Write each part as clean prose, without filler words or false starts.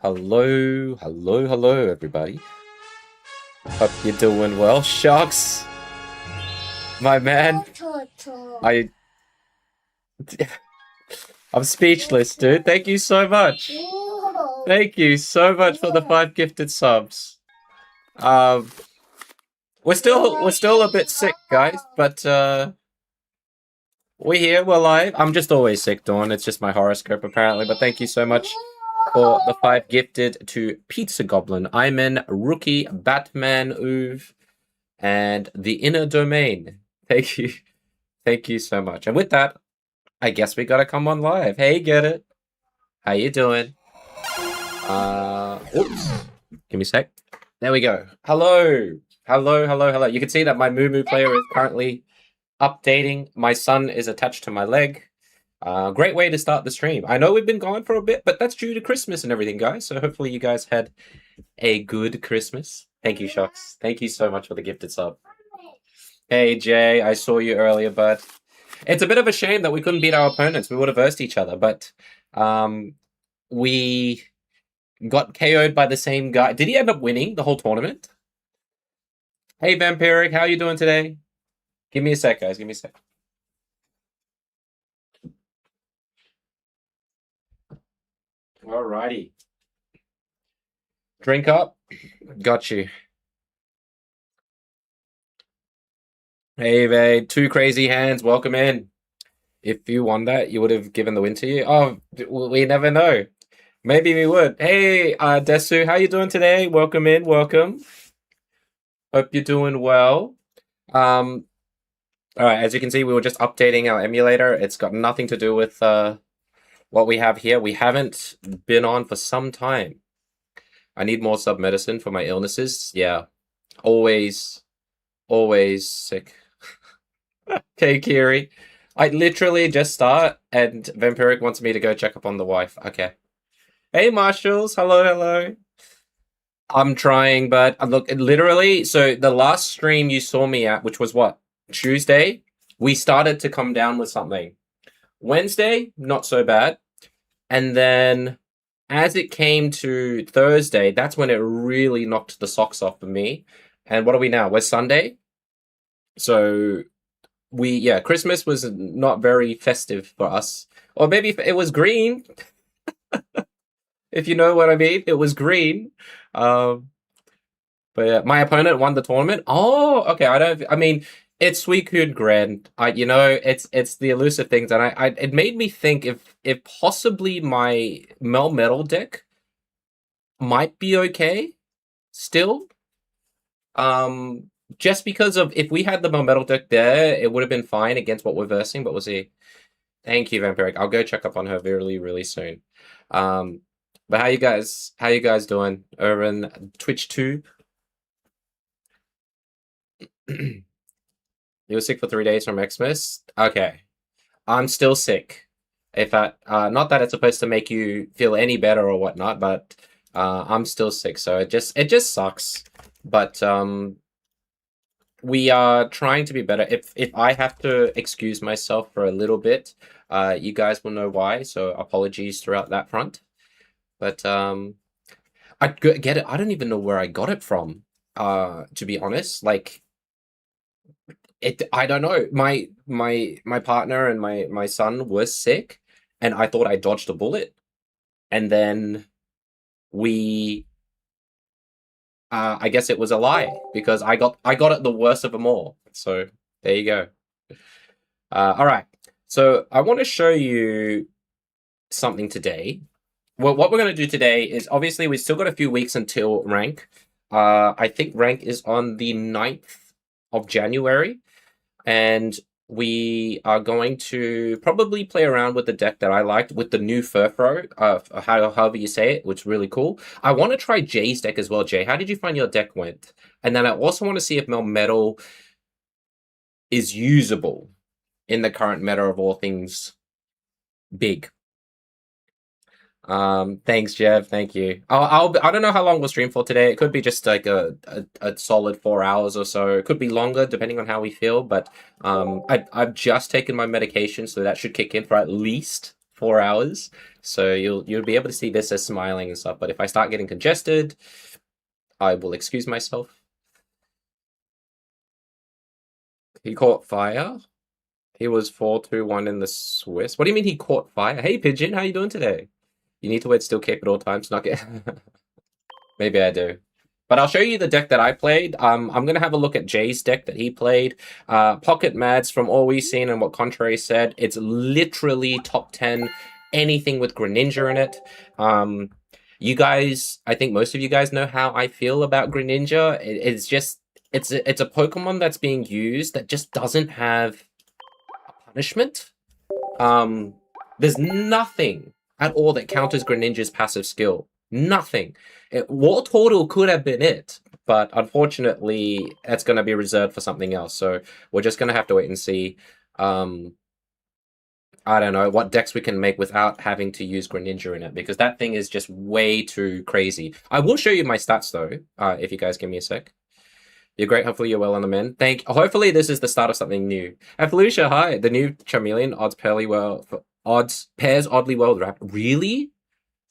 Hello, everybody. Hope you're doing well. Sharks, my man. I, I'm speechless, dude. Thank you so much. Thank you so much for the 5 gifted subs. Um, we're still a bit sick, guys, but we're here. We're live. I'm just always sick, Dawn. It's just my horoscope, apparently. But thank you so much for the 5 gifted to Pizza Goblin, Iman, Rookie, Batman, Uv, and the Inner Domain. Thank you. Thank you so much. And with that, I guess we gotta come on live. Hey, get it? How you doing? Oops. Give me a sec. There we go. Hello. Hello. You can see that my Moo player is currently updating. My son is attached to my leg. Great way to start the stream. I know we've been gone for a bit, but that's due to Christmas and everything, guys. So hopefully you guys had a good Christmas. Thank you, Shocks. Thank you so much for the gifted sub. Hey, Jay. I saw you earlier, bud. It's a bit of a shame that we couldn't beat our opponents. We would have versed each other, but we got KO'd by the same guy. Did he end up winning the whole tournament? Hey, Vampiric. How you doing today? Give me a sec, guys. Give me a sec. Alrighty. Drink up. Got you. Hey, Vade. 2 crazy hands. Welcome in. If you won that, you would have given the win to you. Oh, we never know. Maybe we would. Hey, Desu, how you doing today? Welcome in. Welcome. Hope you're doing well. All right, as you can see, we were just updating our emulator. It's got nothing to do with what we have here. We haven't been on for some time. I need more sub medicine for my illnesses. Yeah, always sick. Okay, Kiri. I literally just start, and Vampiric wants me to go check up on the wife. Okay. Hey, Marshalls. Hello. I'm trying, but look, literally, so the last stream you saw me at, which was what? Tuesday, we started to come down with something. Wednesday, not so bad. And then as it came to Thursday, that's when it really knocked the socks off of me. And what are we now? We're Sunday. So Christmas was not very festive for us. Or maybe it was green. If you know what I mean. It was green. But yeah, my opponent won the tournament. Oh, okay. I mean, it's Suicune Grand. It's the elusive things, and it made me think if possibly my Melmetal deck might be okay still. Just because of if we had the Melmetal deck there, it would have been fine against what we're versing, but we'll see. Thank you, Vampiric. I'll go check up on her really soon. But how you guys doing over in Twitch tube? You were sick for 3 days from Xmas? Okay. I'm still sick. Not that it's supposed to make you feel any better or whatnot, but I'm still sick, so it just sucks. But we are trying to be better. If I have to excuse myself for a little bit, you guys will know why, so apologies throughout that front. But I get it. I don't even know where I got it from, to be honest. Like, I don't know. My partner and my son were sick, and I thought I dodged a bullet. And then I guess it was a lie because I got it the worst of them all. So there you go. All right. So I want to show you something today. Well, what we're going to do today is obviously we've still got a few weeks until rank. I think rank is on the 9th of January. And we are going to probably play around with the deck that I liked with the new Furfrou, however you say it, which is really cool. I want to try Jay's deck as well. Jay, how did you find your deck went? And then I also want to see if Melmetal is usable in the current meta of all things big. Thanks, Jeff. Thank you. I don't know how long we'll stream for today. It could be just like a solid 4 hours or so. It could be longer depending on how we feel. But I've just taken my medication, so that should kick in for at least 4 hours. So you'll be able to see this as smiling and stuff. But if I start getting congested, I will excuse myself. He caught fire. He was 4-2-1 in the Swiss. What do you mean he caught fire? Hey Pigeon, how you doing today? You need to wear steel cape at all times, not get. Maybe I do. But I'll show you the deck that I played. I'm going to have a look at Jay's deck that he played. Pocket Mads, from all we've seen and what Contrary said, it's literally top 10 anything with Greninja in it. You guys, I think most of you guys know how I feel about Greninja. It's just, it's a Pokemon that's being used that just doesn't have a punishment. There's nothing at all that counters Greninja's passive skill. Nothing. War Turtle could have been it, but unfortunately, that's going to be reserved for something else. So we're just going to have to wait and see. I don't know what decks we can make without having to use Greninja in it, because that thing is just way too crazy. I will show you my stats though, if you guys give me a sec. You're great. Hopefully you're well on the mend. Hopefully this is the start of something new. Felicia, hi. The new Charmeleon pairs oddly well wrapped. Really?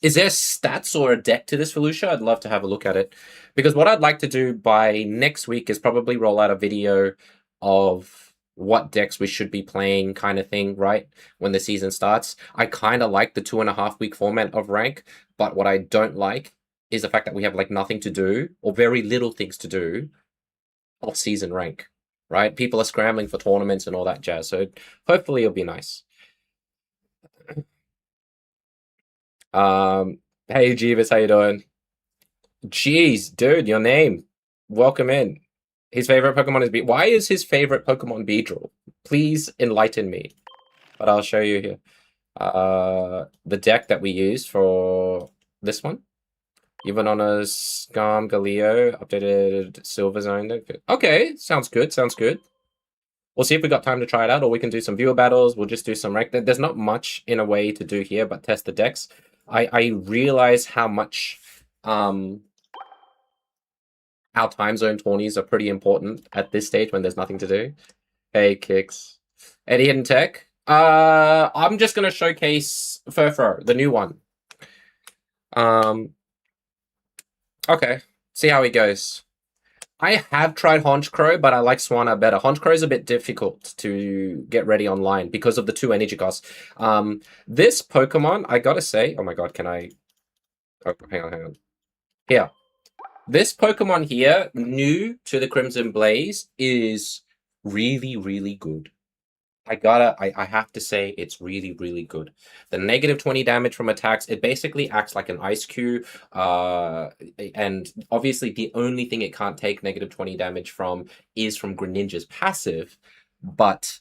Is there stats or a deck to this, Felicia? I'd love to have a look at it. Because what I'd like to do by next week is probably roll out a video of what decks we should be playing kind of thing, right? When the season starts. I kind of like the 2.5 week format of rank, but what I don't like is the fact that we have like nothing to do or very little things to do off-season rank, right? People are scrambling for tournaments and all that jazz. So hopefully it'll be nice. Hey Jeeves, how you doing? Jeez, dude, your name. Welcome in. His favorite Pokemon is Why is his favorite Pokemon Beedrill? Please enlighten me. But I'll show you here. The deck that we use for this one. Even on a Scam Galio, updated Silver Zone deck. Okay, sounds good, sounds good. We'll see if we got time to try it out, or we can do some viewer battles. We'll just do some rank. There's not much in a way to do here, but test the decks. I realize how much our time zone tourneys are pretty important at this stage when there's nothing to do. Hey, Kicks. Eddie Hidden Tech. I'm just gonna showcase Furfrou, the new one. Okay, see how he goes. I have tried Honchkrow, but I like Swanna better. Honchkrow is a bit difficult to get ready online because of the 2 energy costs. This Pokemon, I gotta say, oh my god, can I... Oh, hang on. Here. This Pokemon here, new to the Crimson Blaze, is really, really good. I have to say it's really, really good. The negative 20 damage from attacks, it basically acts like an ice cube. And obviously the only thing it can't take negative 20 damage from is from Greninja's passive. But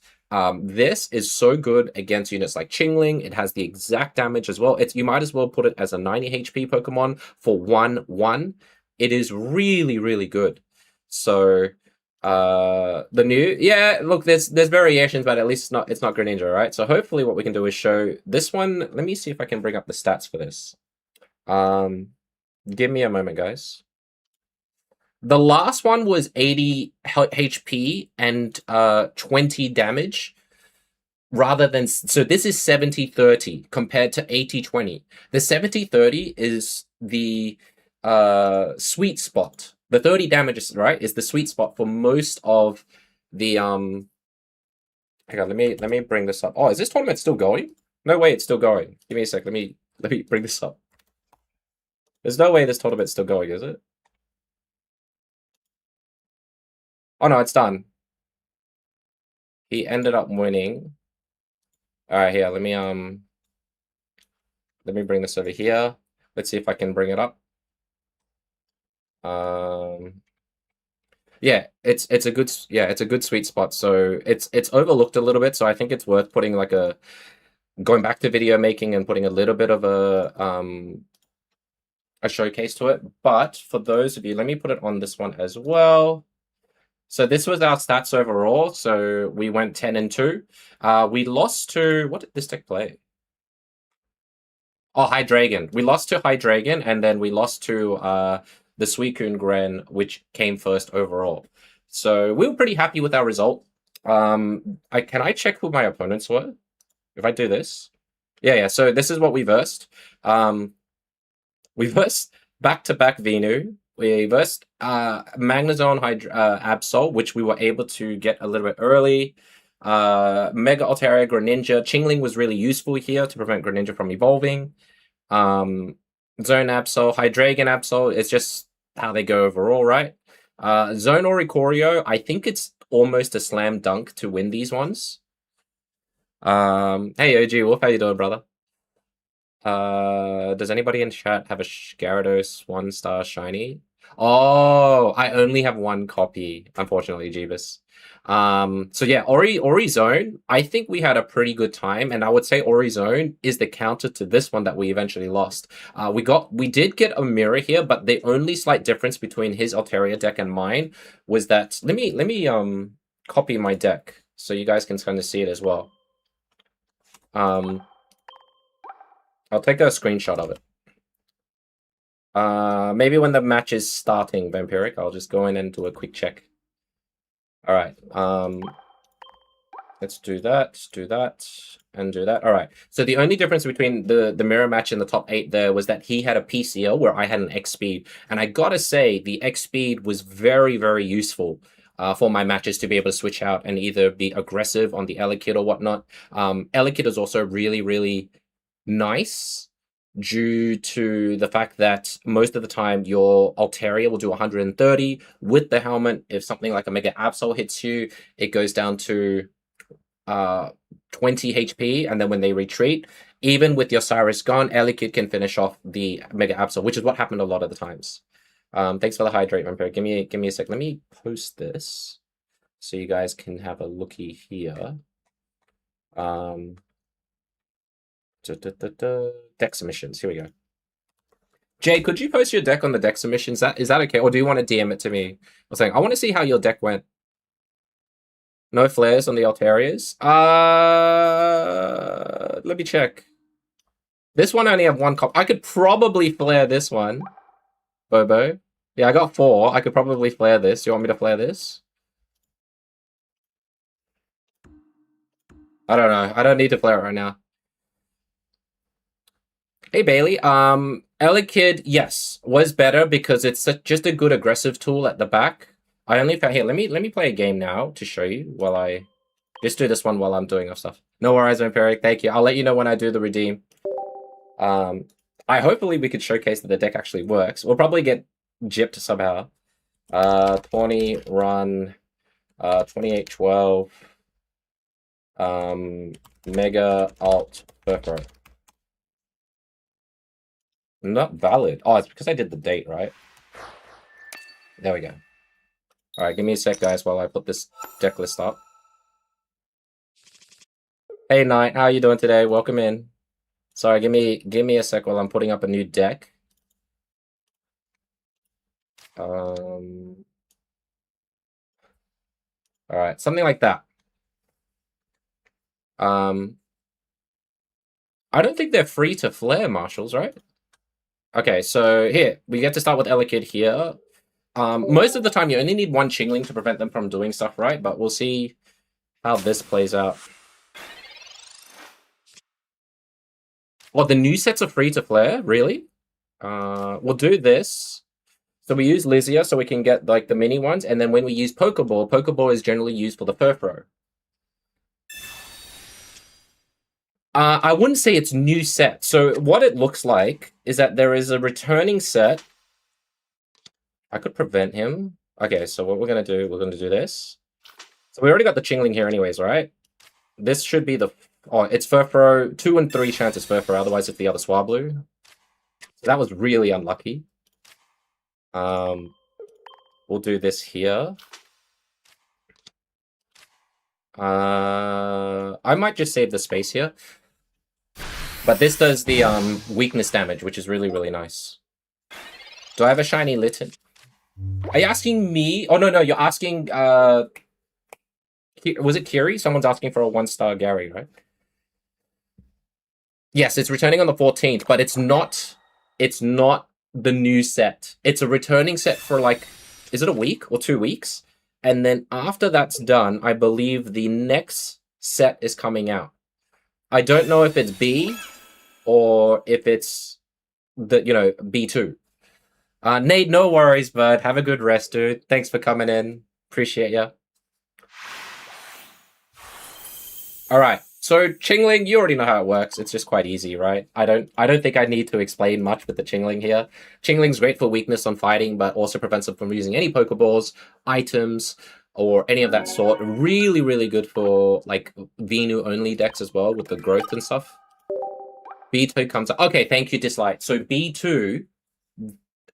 this is so good against units like Chingling. It has the exact damage as well. You might as well put it as a 90 HP Pokemon for 1/1. It is really, really good. So the new, look, there's variations, but at least it's not Greninja, right? So hopefully what we can do is show this one. Let me see if I can bring up the stats for this. Give me a moment, guys. The last one was 80 HP and 20 damage rather than, so this is 70-30 compared to 80-20. The 70-30 is the sweet spot. The 30 damages, right, is the sweet spot for most of the hang on, let me bring this up. Oh, is this tournament still going? No way it's still going. Give me a sec. Let me bring this up. There's no way this tournament's still going, is it? Oh no, it's done. He ended up winning. Alright, here, let me bring this over here. Let's see if I can bring it up. Yeah, it's a good sweet spot. So it's overlooked a little bit, so I think it's worth putting like going back to video making and putting a little bit of a showcase to it. But for those of you, let me put it on this one as well. So this was our stats overall. So we went 10-2. We lost to, what did this deck play? Oh, Hydreigon. We lost to Hydreigon, and then we lost to the Suicune Gren, which came first overall. So we were pretty happy with our result. Can I check who my opponents were? If I do this. Yeah. So this is what we versed. We versed back-to-back Venu. We versed Magnezone Absol, which we were able to get a little bit early. Mega Altaria Greninja. Chingling was really useful here to prevent Greninja from evolving. Zone Absol, Hydreigon Absol. It's just how they go overall, right? Zone Oricorio, I think it's almost a slam dunk to win these ones. Hey OG Wolf, how you doing, brother? Does anybody in chat have a Gyarados 1-star shiny? Oh, I only have one copy, unfortunately, Jeebus. So yeah, Ori Zone, I think we had a pretty good time, and I would say Ori Zone is the counter to this one that we eventually lost. We did get a mirror here, but the only slight difference between his Altaria deck and mine was that let me copy my deck so you guys can kind of see it as well. I'll take a screenshot of it. Maybe when the match is starting, Vampiric, I'll just go in and do a quick check. All right. Let's do that, and do that. All right. So the only difference between the mirror match in the top 8 there was that he had a PCL where I had an X speed, and I gotta say the X speed was very, very useful. For my matches to be able to switch out and either be aggressive on the Elekid or whatnot. Elekid is also really, really nice due to the fact that most of the time your Altaria will do 130 with the helmet. If something like a Mega Absol hits you, it goes down to 20 HP, and then when they retreat, even with your Cyrus gone, Elekid can finish off the Mega Absol, which is what happened a lot of the times. Thanks for the hydrate, Vampire. Give me a sec. Let me post this so you guys can have a looky here. Deck submissions. Here we go. Jay, could you post your deck on the deck submissions? Is that okay? Or do you want to DM it to me? I was saying, I want to see how your deck went. No flares on the Altarias? Let me check. This one only have one cop. I could probably flare this one. Bobo. Yeah, I got 4. I could probably flare this. You want me to flare this? I don't know. I don't need to flare it right now. Hey Bailey, Elekid, yes, was better because it's just a good aggressive tool at the back. I only found here. Let me play a game now to show you while I just do this one while I'm doing stuff. No worries, Vampiric. Thank you. I'll let you know when I do the redeem. Hopefully we could showcase that the deck actually works. We'll probably get gypped somehow. Tourney run 2812 Mega Alt Furfrou. Not valid. Oh, it's because I did the date, right? There we go. All right, give me a sec, guys, while I put this deck list up. Hey, Knight, how are you doing today? Welcome in. Sorry, give me a sec while I'm putting up a new deck. All right, something like that. I don't think they're free to flare, Marshals, right? Okay, so here, we get to start with Elekid here. Most of the time, you only need one Chingling to prevent them from doing stuff, right? But we'll see how this plays out. Well, the new sets are free to flare, really? We'll do this. So we use Lysia so we can get like the mini ones, and then when we use Pokeball, Pokeball is generally used for the Furfrou. I wouldn't say it's new set. So what it looks like is that there is a returning set. I could prevent him. Okay, so what we're going to do, we're going to do this. So we already got the Chingling here anyways, right? This should be the... Oh, it's Furfrou. 2 and 3 chances Furfrou, otherwise it's the other Swablu. So that was really unlucky. We'll do this here. I might just save the space here. But this does the weakness damage, which is really, really nice. Do I have a shiny Litten? Are you asking me? Oh, no, you're asking... was it Kiri? Someone's asking for a 1-star Gary, right? Yes, it's returning on the 14th, but it's not the new set. It's a returning set for like... Is it a week or 2 weeks? And then after that's done, I believe the next set is coming out. I don't know if it's B or if it's the B2. Nate, no worries, bud. Have a good rest, dude. Thanks for coming in. Appreciate ya. All right. So Chingling, you already know how it works. It's just quite easy, right? I don't think I need to explain much with the Chingling here. Chingling's great for weakness on fighting, but also prevents them from using any Pokeballs, items, or any of that sort. Really, really good for like Venu only decks as well with the growth and stuff. B2 comes up. Okay, thank you, Dislike. So B2,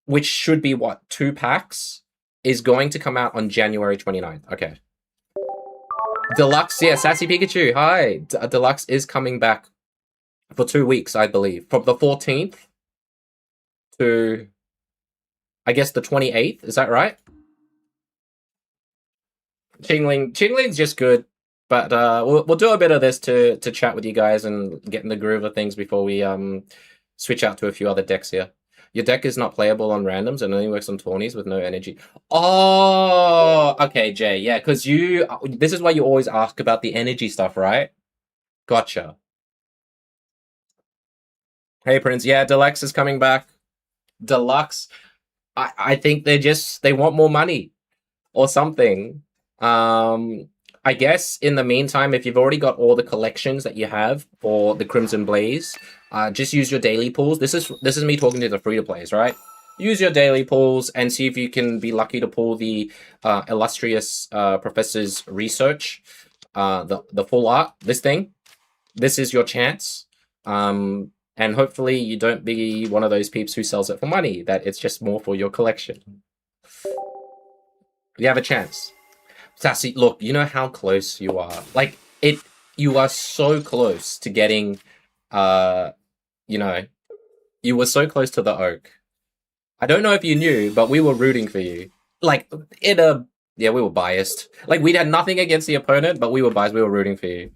which should be what, 2 packs, is going to come out on January 29th. Okay. Deluxe, yeah, Sassy Pikachu, hi. Deluxe is coming back for 2 weeks, I believe. From the 14th to, I guess, the 28th. Is that right? Chingling's just good. But we'll do a bit of this to chat with you guys and get in the groove of things before we switch out to a few other decks here. Your deck is not playable on randoms and only works on tourneys with no energy. Oh, okay, Jay. Yeah, because this is why you always ask about the energy stuff, right? Gotcha. Hey, Prince. Yeah, Deluxe is coming back. Deluxe. I think they want more money or something. I guess in the meantime, if you've already got all the collections that you have for the Crimson Blaze, just use your daily pools. This is me talking to the free-to-plays, right? Use your daily pools and see if you can be lucky to pull the illustrious Professor's Research, the full art, this thing. This is your chance. And hopefully you don't be one of those peeps who sells it for money, that it's just more for your collection. You have a chance. Sassy, look, you know how close you are. Like, you are so close to getting, you were so close to the oak. I don't know if you knew, but we were rooting for you. Like, yeah, we were biased. Like, we had nothing against the opponent, but we were biased. We were rooting for you.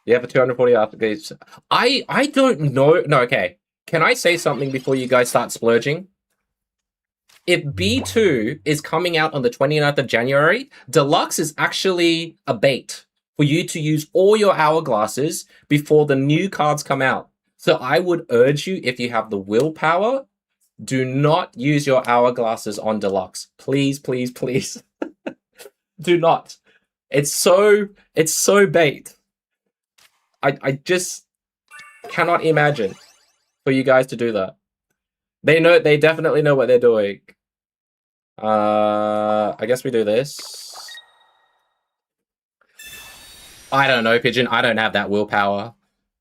Yeah, for 240 aftergates. I don't know. No, okay. Can I say something before you guys start splurging? If B2 is coming out on the 29th of January, Deluxe is actually a bait for you to use all your hourglasses before the new cards come out. So I would urge you, if you have the willpower, do not use your hourglasses on Deluxe. Please, please, please. Do not. It's so bait. I just cannot imagine for you guys to do that. They definitely know what they're doing. I guess we do this. I don't know, Pigeon. I don't have that willpower.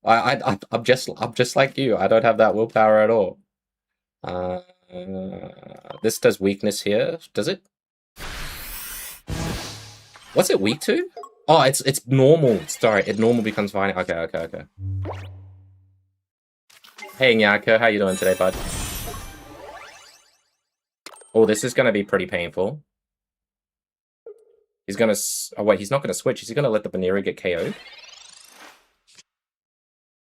I'm just like you. I don't have that willpower at all. This does weakness here. Does it? What's it weak to? Oh, it's normal. Sorry, it normal becomes fine. Okay. Hey, Nyako, how you doing today, bud? Oh, this is going to be pretty painful. He's going to... Oh, wait, he's not going to switch. Is he going to let the Baneri get KO'd?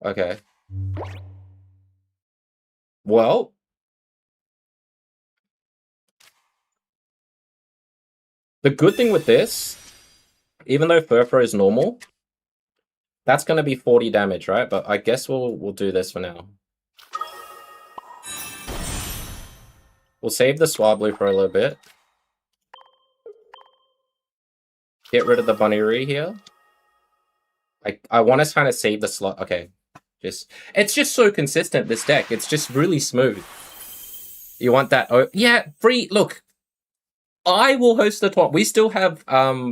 Okay. Well... The good thing with this, even though Furfrou is normal, that's going to be 40 damage, right? But I guess we'll do this for now. We'll save the Swablu for a little bit. Get rid of the Bunnery here. I want to kind of save the slot. Okay. It's just so consistent, this deck. It's just really smooth. You want that? Oh, yeah, free. Look, I will host the tournament. We still have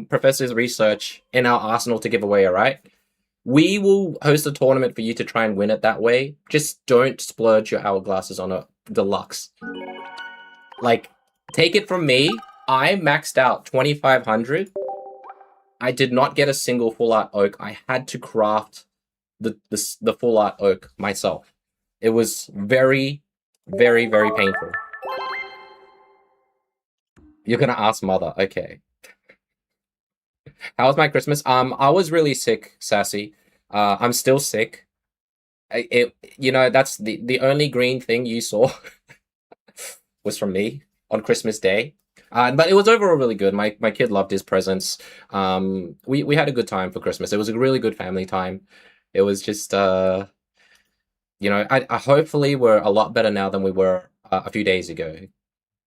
Professor's Research in our arsenal to give away, alright? We will host a tournament for you to try and win it that way. Just don't splurge your hourglasses on a deluxe. Like, take it from me, I maxed out 2,500. I did not get a single full art oak. I had to craft the full art oak myself. It was very, very, very painful. You're gonna ask Mother, okay. How was my Christmas? I was really sick, Sassy. I'm still sick. That's the only green thing you saw was from me on Christmas Day. But it was overall really good. My kid loved his presents. We had a good time for Christmas. It was a really good family time. It was just, you know, I hopefully we're a lot better now than we were a few days ago.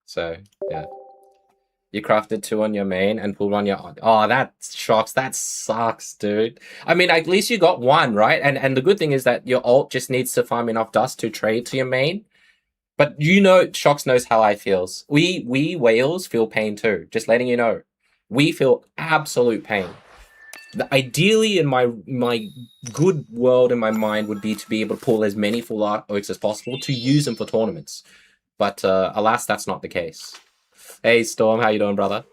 So, yeah. You crafted 2 on your main and pulled on your... Oh, that shocks. That sucks, dude. I mean, at least you got 1, right? And the good thing is that your ult just needs to farm enough dust to trade to your main. But you know, Shox knows how I feels. We whales feel pain too. Just letting you know. We feel absolute pain. Ideally, in my good world in my mind would be to be able to pull as many full artworks as possible to use them for tournaments. But alas, that's not the case. Hey Storm, how you doing, brother?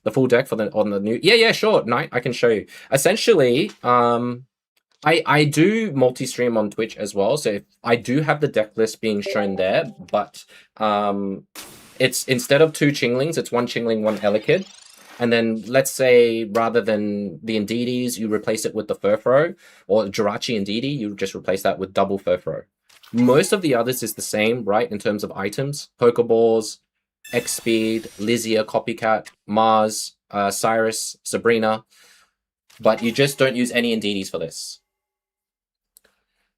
The full deck for the on the new... Yeah, sure, Knight, I can show you. Essentially, I do multi-stream on Twitch as well, so if I do have the deck list being shown there, but it's instead of 2 Chinglings, it's 1 Chingling, 1 Elekid. And then let's say rather than the Indeedis, you replace it with the Furfrou, or Jirachi Indeedi, you just replace that with double Furfrou. Most of the others is the same, right, in terms of items. Pokeballs, X-Speed, Lizia, Copycat, Mars, Cyrus, Sabrina. But you just don't use any Indeedis for this.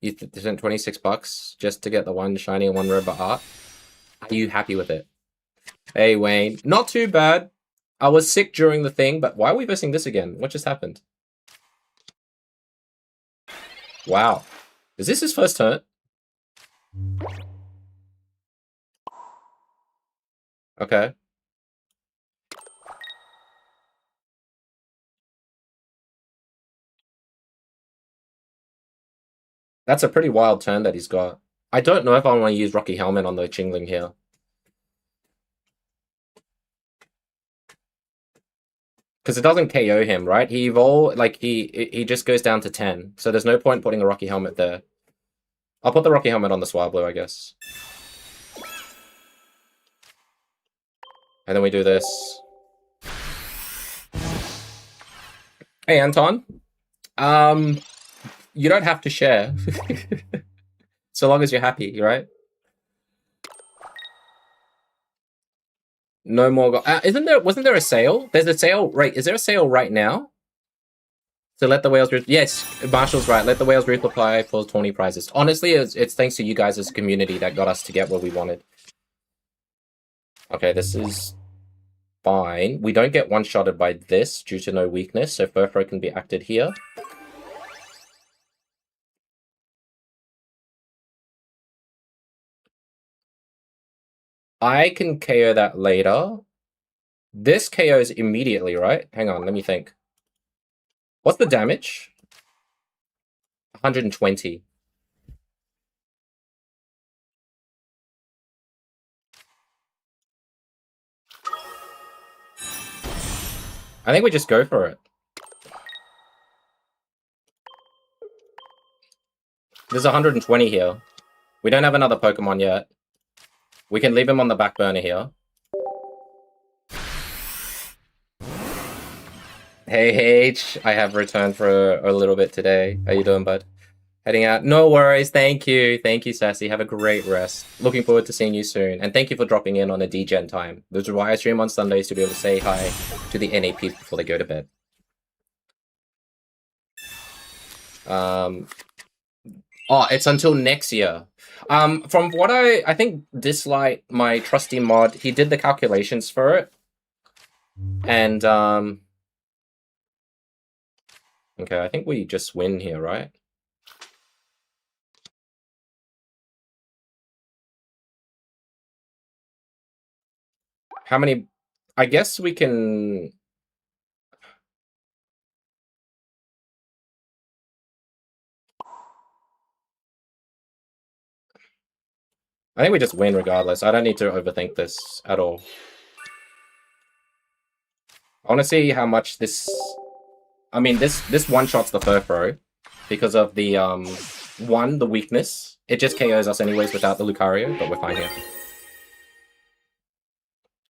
You spent 26 bucks just to get the 1 shiny and 1 rare art. Are you happy with it? Hey, Wayne. Not too bad. I was sick during the thing, but why are we versing this again? What just happened? Wow. Is this his first turn? Okay. That's a pretty wild turn that he's got. I don't know if I want to use Rocky Helmet on the Chingling here. Because it doesn't KO him, right? He he just goes down to 10. So there's no point putting a Rocky Helmet there. I'll put the Rocky Helmet on the Swablu, I guess. And then we do this. Hey, Anton. You don't have to share. So long as you're happy, right? No more. Wasn't there a sale? There's a sale, right? Is there a sale right now? To let the whales... Yes, Marshall's right. Let the whales reply for Tourney prizes. Honestly, it's thanks to you guys as a community that got us to get what we wanted. Okay, this is fine. We don't get one-shotted by this due to no weakness, so Furfrou can be acted here. I can KO that later. This KOs immediately, right? Hang on, let me think. What's the damage? 120. I think we just go for it. There's 120 here. We don't have another Pokemon yet. We can leave him on the back burner here. Hey, H. I have returned for a little bit today. How you doing, bud? Heading out. No worries. Thank you. Thank you, Sassy. Have a great rest. Looking forward to seeing you soon. And thank you for dropping in on a DGen time. This is why I stream on Sundays, to be able to say hi to the NA Peeps before they go to bed. Oh, it's until next year. From what I think Dislight, my trusty mod, he did the calculations for it. And, okay, I think we just win here, right? How many... I guess we can... I think we just win regardless. I don't need to overthink this at all. I want to see how much this... I mean, this one-shots the Furfrou because of the, the weakness. It just KOs us anyways without the Lucario, but we're fine here.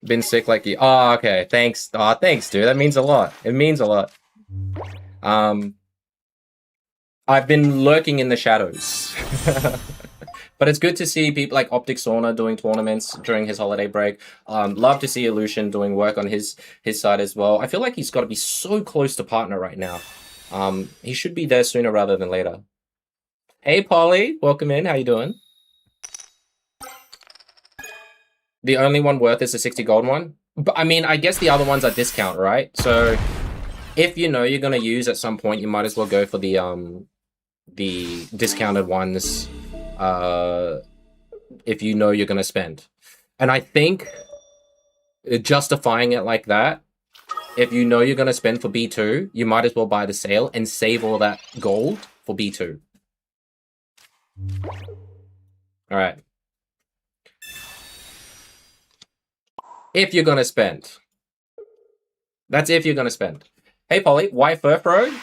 Been sick like you. Oh, okay. Thanks. Oh, thanks, dude. That means a lot. It means a lot. I've been lurking in the shadows. But it's good to see people like Optic Sauna doing tournaments during his holiday break. Love to see Illusion doing work on his side as well. I feel like he's got to be so close to partner right now. He should be there sooner rather than later. Hey, Polly. Welcome in. How you doing? The only one worth is the 60 gold one. But I mean, I guess the other ones are discount, right? So if you know you're gonna use at some point, you might as well go for the discounted ones. If you know you're gonna spend, and I think justifying it like that, if you know you're gonna spend for B2, you might as well buy the sale and save all that gold for B2. All right. If you're gonna spend. That's if you're gonna spend. Hey, Polly, why Furfrou?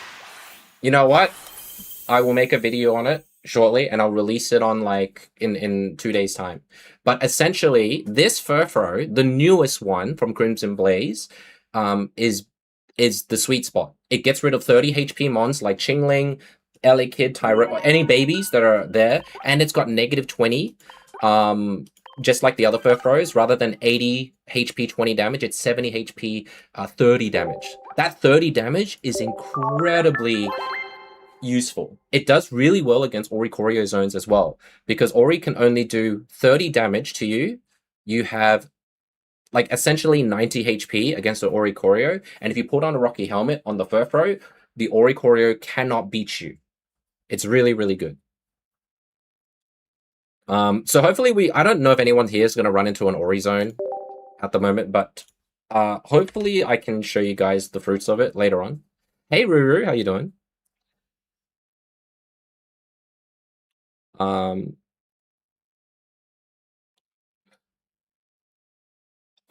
You know what? I will make a video on it shortly, and I'll release it on like in 2 days' time. But essentially, this Furfrou, the newest one from Crimson Blaze, is the sweet spot. It gets rid of 30 HP mons like Chingling, LA Kid, Tyro, any babies that are there, and it's got negative 20. Just like the other Furfrous, rather than 80 HP 20 damage, it's 70 HP 30 damage. That 30 damage is incredibly useful. It does really well against Ori Choreo zones as well, because Ori can only do 30 damage to you. You have like essentially 90 HP against the Ori Choreo, and if you put on a Rocky Helmet on the Furfrou, the Ori Choreo cannot beat you. It's really, really good. So hopefully I don't know if anyone here is going to run into an Ori zone at the moment, but hopefully I can show you guys the fruits of it later on. Hey Ruru, how you doing?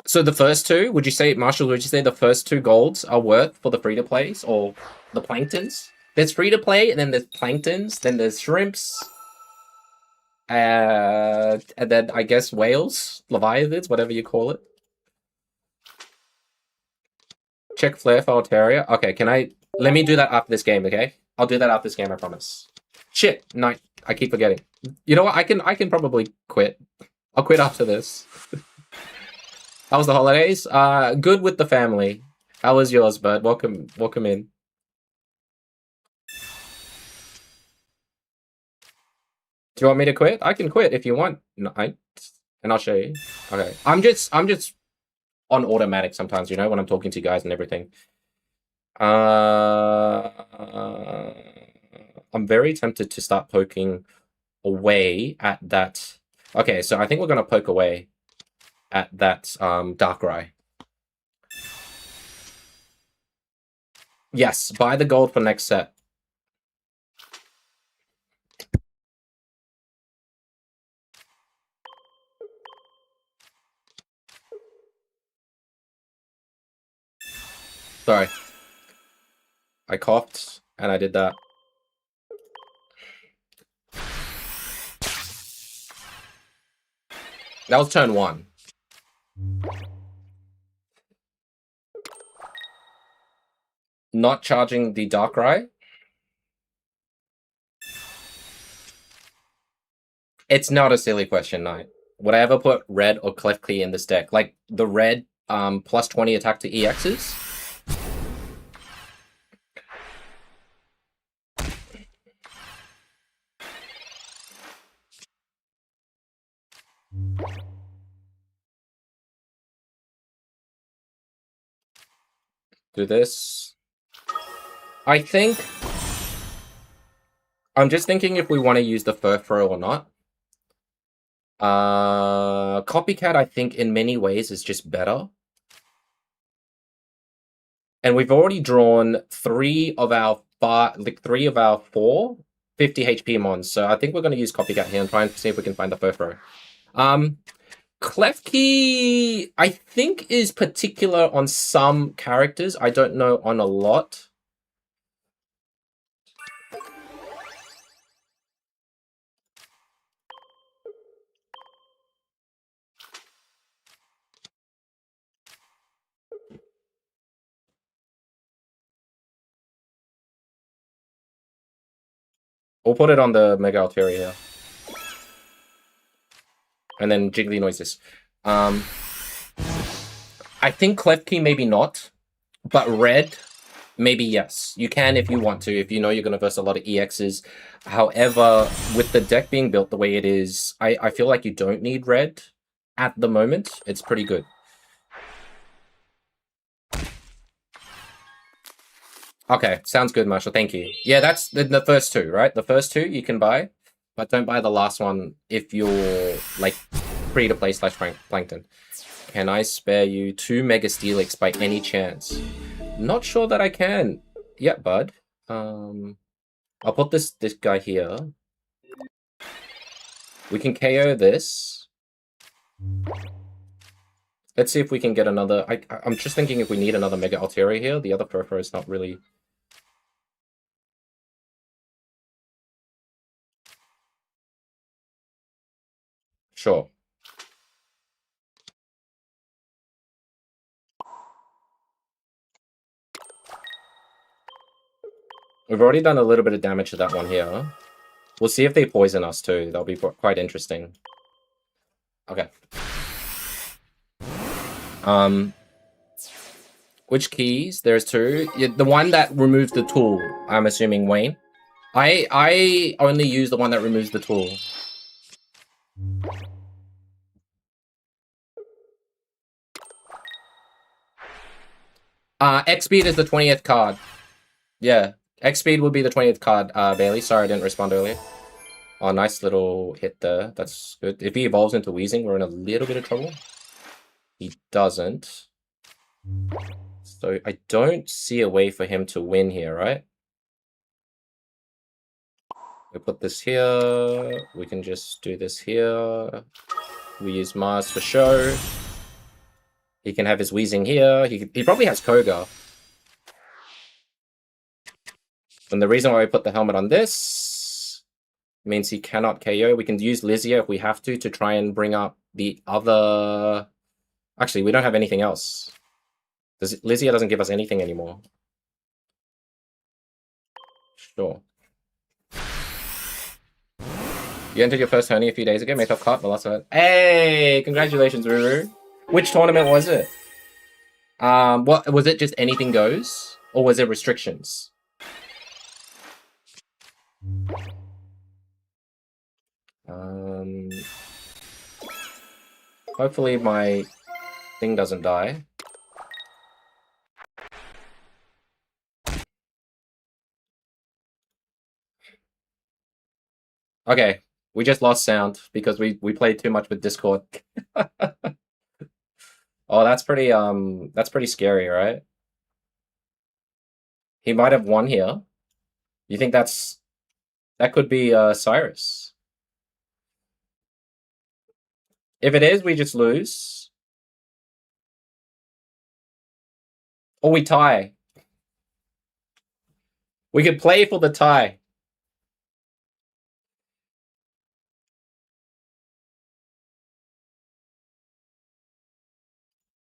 So the first two, would you say, Marshall, would you say the first two golds are worth for the free-to-plays or the planktons? There's free-to-play, and then there's planktons, then there's shrimps, and then I guess whales, leviathans, whatever you call it. Check flare file Terraria. Okay, let me do that after this game, okay? I'll do that after this game, I promise. Shit, no, I keep forgetting. You know what, I can probably quit. I'll quit after this. How was the holidays? Good with the family. How was yours, bud? Welcome in. Do you want me to quit? I can quit if you want. No, and I'll show you. Okay. I'm just on automatic sometimes, you know, when I'm talking to you guys and everything. I'm very tempted to start poking away at that. Okay, so I think we're gonna poke away at that Darkrai. Yes, buy the gold for next set. Sorry. I coughed and I did that. That was turn 1. Not charging the Darkrai? It's not a silly question, Knight. Would I ever put red or Klefki in this deck? Like the red plus 20 attack to EXs? Do this. I think I'm just thinking if we want to use the Furfrou or not. Copycat, I think, in many ways is just better. And we've already drawn 3 of our 4 50 HP mons. So I think we're going to use Copycat here and try and see if we can find the Furfrou. Klefki, I think, is particular on some characters. I don't know on a lot. We'll put it on the Mega Altaria here. And then jiggly noises. I think Klefki maybe not, but red maybe yes. You can if you want to, if you know you're going to verse a lot of EXs. However, with the deck being built the way it is, I feel like you don't need red at the moment. It's pretty good. Okay, sounds good, Marshall. Thank you. Yeah, that's the first two, right? The first two you can buy, but don't buy the last one if you're like free to play / Plankton. Can I spare you 2 Mega Steelix by any chance? Not sure that I can. Yeah, bud. I'll put this guy here. We can KO this. Let's see if we can get another. I'm just thinking if we need another Mega Altera here. The other Furfrou is not really. Sure. We've already done a little bit of damage to that one here. We'll see if they poison us too. That'll be quite interesting. Okay. Which keys? There's 2. Yeah, the one that removes the tool. I'm assuming Wayne. I only use the one that removes the tool. X-Speed is the 20th card. Yeah. X-Speed would be the 20th card, Bailey. Sorry I didn't respond earlier. Oh, nice little hit there. That's good. If he evolves into Wheezing, we're in a little bit of trouble. He doesn't. So I don't see a way for him to win here, right? We put this here. We can just do this here. We use Mars for show. He can have his Wheezing here. He probably has Koga. And the reason why we put the helmet on this means he cannot KO. We can use Lizia if we have to try and bring up the other... Actually, we don't have anything else. Lizia doesn't give us anything anymore. Sure. You entered your first tourney a few days ago. Made top cut, the last one. Hey! Congratulations, Ruru. Which tournament was it? What was it? Just anything goes? Or was there restrictions? Hopefully my thing doesn't die. Okay, we just lost sound because we played too much with Discord. Oh, that's pretty scary, right? He might have won here. You think that could be Cyrus? If it is, we just lose. Or we tie. We could play for the tie.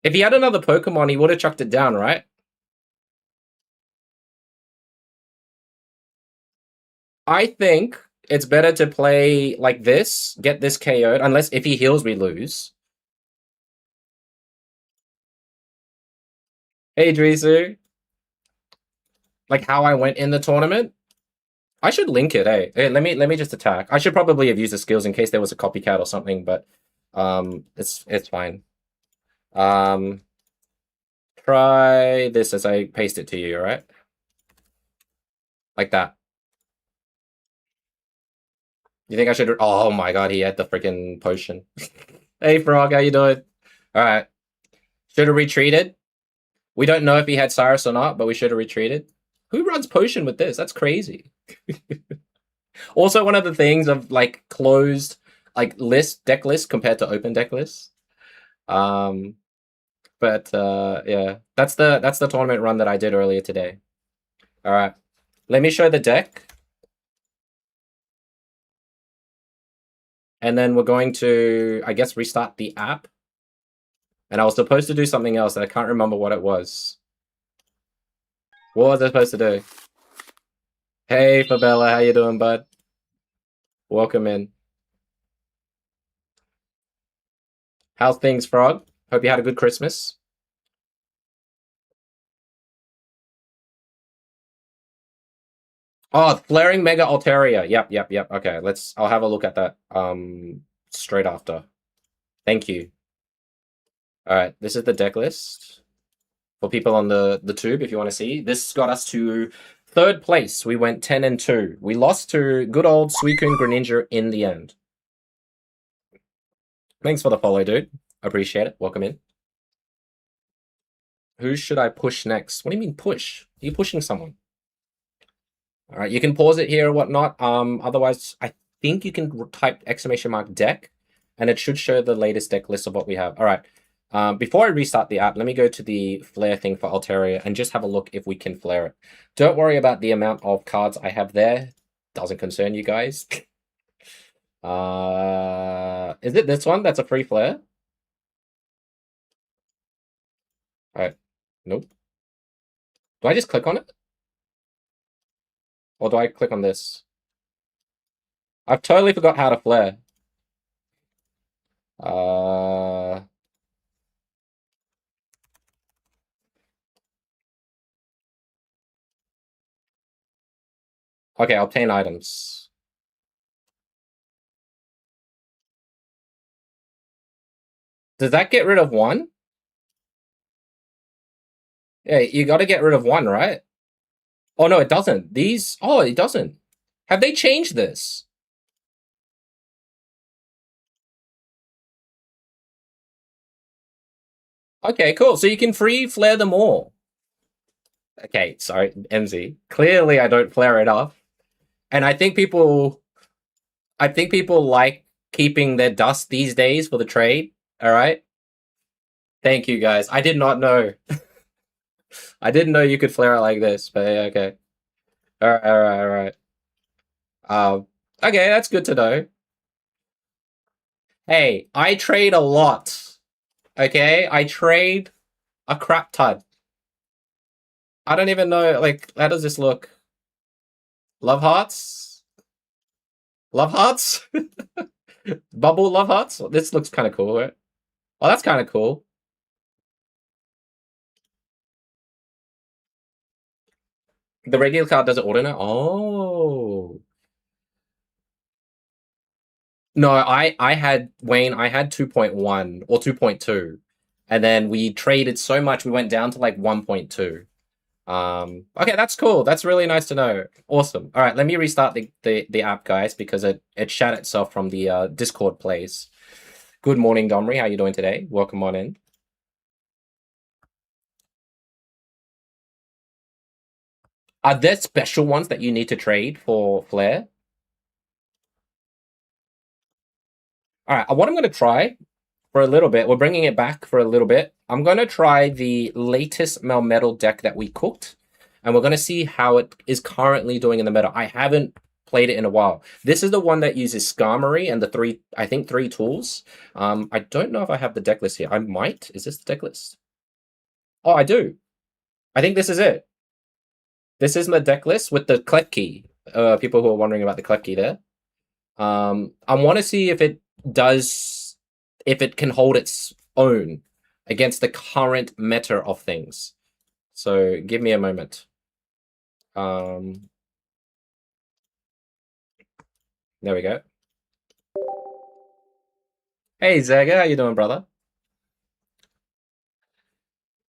If he had another Pokemon, he would have chucked it down, right? I think it's better to play like this, get this KO'd, unless if he heals, we lose. Hey, Drisu. Like how I went in the tournament? I should link it, eh? Hey, let me just attack. I should probably have used the skills in case there was a copycat or something, but it's fine. Try this as I paste it to you, alright? Like that. You think I should... Oh my god, he had the freaking potion. Hey, Frog, how you doing? Alright. Should have retreated. We don't know if he had Cyrus or not, but we should have retreated. Who runs potion with this? That's crazy. Also, one of the things of like closed like deck list compared to open deck lists. But yeah, that's the tournament run that I did earlier today. All right, let me show the deck, and then we're going to, I guess, restart the app. And I was supposed to do something else, and I can't remember what it was. What was I supposed to do? Hey, Fabella, how you doing, bud? Welcome in. How's things, Frog? Hope you had a good Christmas. Oh, Flairing Mega Altaria. Yep. Okay, I'll have a look at that straight after. Thank you. Alright, this is the deck list for people on the tube if you want to see. This got us to third place. We went 10-2. We lost to good old Suicune Greninja in the end. Thanks for the follow, dude. Appreciate it. Welcome in. Who should I push next? What do you mean push? Are you pushing someone? All right, you can pause it here or whatnot. Otherwise, I think you can type !deck, and it should show the latest deck list of what we have. All right. Before I restart the app, let me go to the flare thing for Altaria and just have a look if we can flare it. Don't worry about the amount of cards I have there. Doesn't concern you guys. Is it this one that's a free flare? All right. Nope. Do I just click on it? Or do I click on this? I've totally forgot how to flare. Okay, obtain items. Does that get rid of one? Yeah, you got to get rid of one, right? Oh, no, it doesn't. Oh, it doesn't. Have they changed this? Okay, cool. So you can free flare them all. Okay, sorry, MZ. Clearly I don't flare enough. And I think people like keeping their dust these days for the trade. All right. Thank you, guys. I did not know. I didn't know you could flare it like this, but yeah, okay. All right. Okay, that's good to know. Hey, I trade a lot. Okay, I trade a crap ton. I don't even know, like, how does this look? Love hearts? Love hearts? Bubble love hearts? This looks kind of cool, right? Oh, that's kind of cool. The regular card does it auto now? Oh. No, I had, Wayne, I had 2.1 or 2.2. And then we traded so much, we went down to like 1.2. Okay, that's cool. That's really nice to know. Awesome. All right, let me restart the app, guys, because it shut itself from the Discord plays. Good morning, Domri. How you doing today? Welcome on in. Are there special ones that you need to trade for Flare? All right, what I'm going to try for a little bit, we're bringing it back for a little bit. I'm going to try the latest Melmetal deck that we cooked, and we're going to see how it is currently doing in the meta. I haven't played it in a while. This is the one that uses Skarmory and the three tools. I don't know if I have the deck list here. I might. Is this the deck list? Oh, I do. I think this is it. This is my deck list with the Clef key. People who are wondering about the Clef key there. I want to see if it can hold its own against the current meta of things. So give me a moment. There we go. Hey Zaga, how you doing, brother?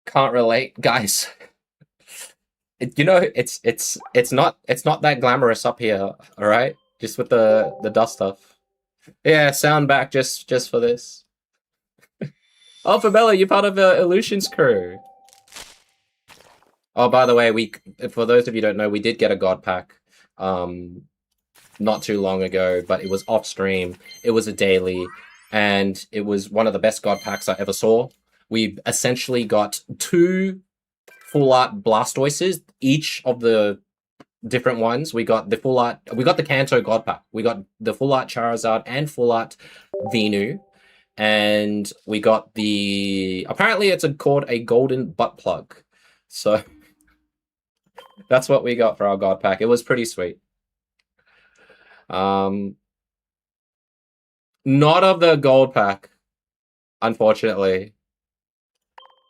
Can't relate, guys. It's not that glamorous up here, all right? Just with the dust stuff. Yeah, sound back just for this. Oh, Fabella, you're part of Illusion's crew. Oh, by the way, for those of you who don't know, we did get a god pack not too long ago, but it was off stream. It was a daily, and it was one of the best god packs I ever saw. We essentially got 2 full art Blastoises, each of the different ones. We got the full art, we got the Kanto god pack. We got the full art Charizard and full art Venu. And we got apparently it's called a golden butt plug. So that's what we got for our god pack. It was pretty sweet. Not of the gold pack, unfortunately.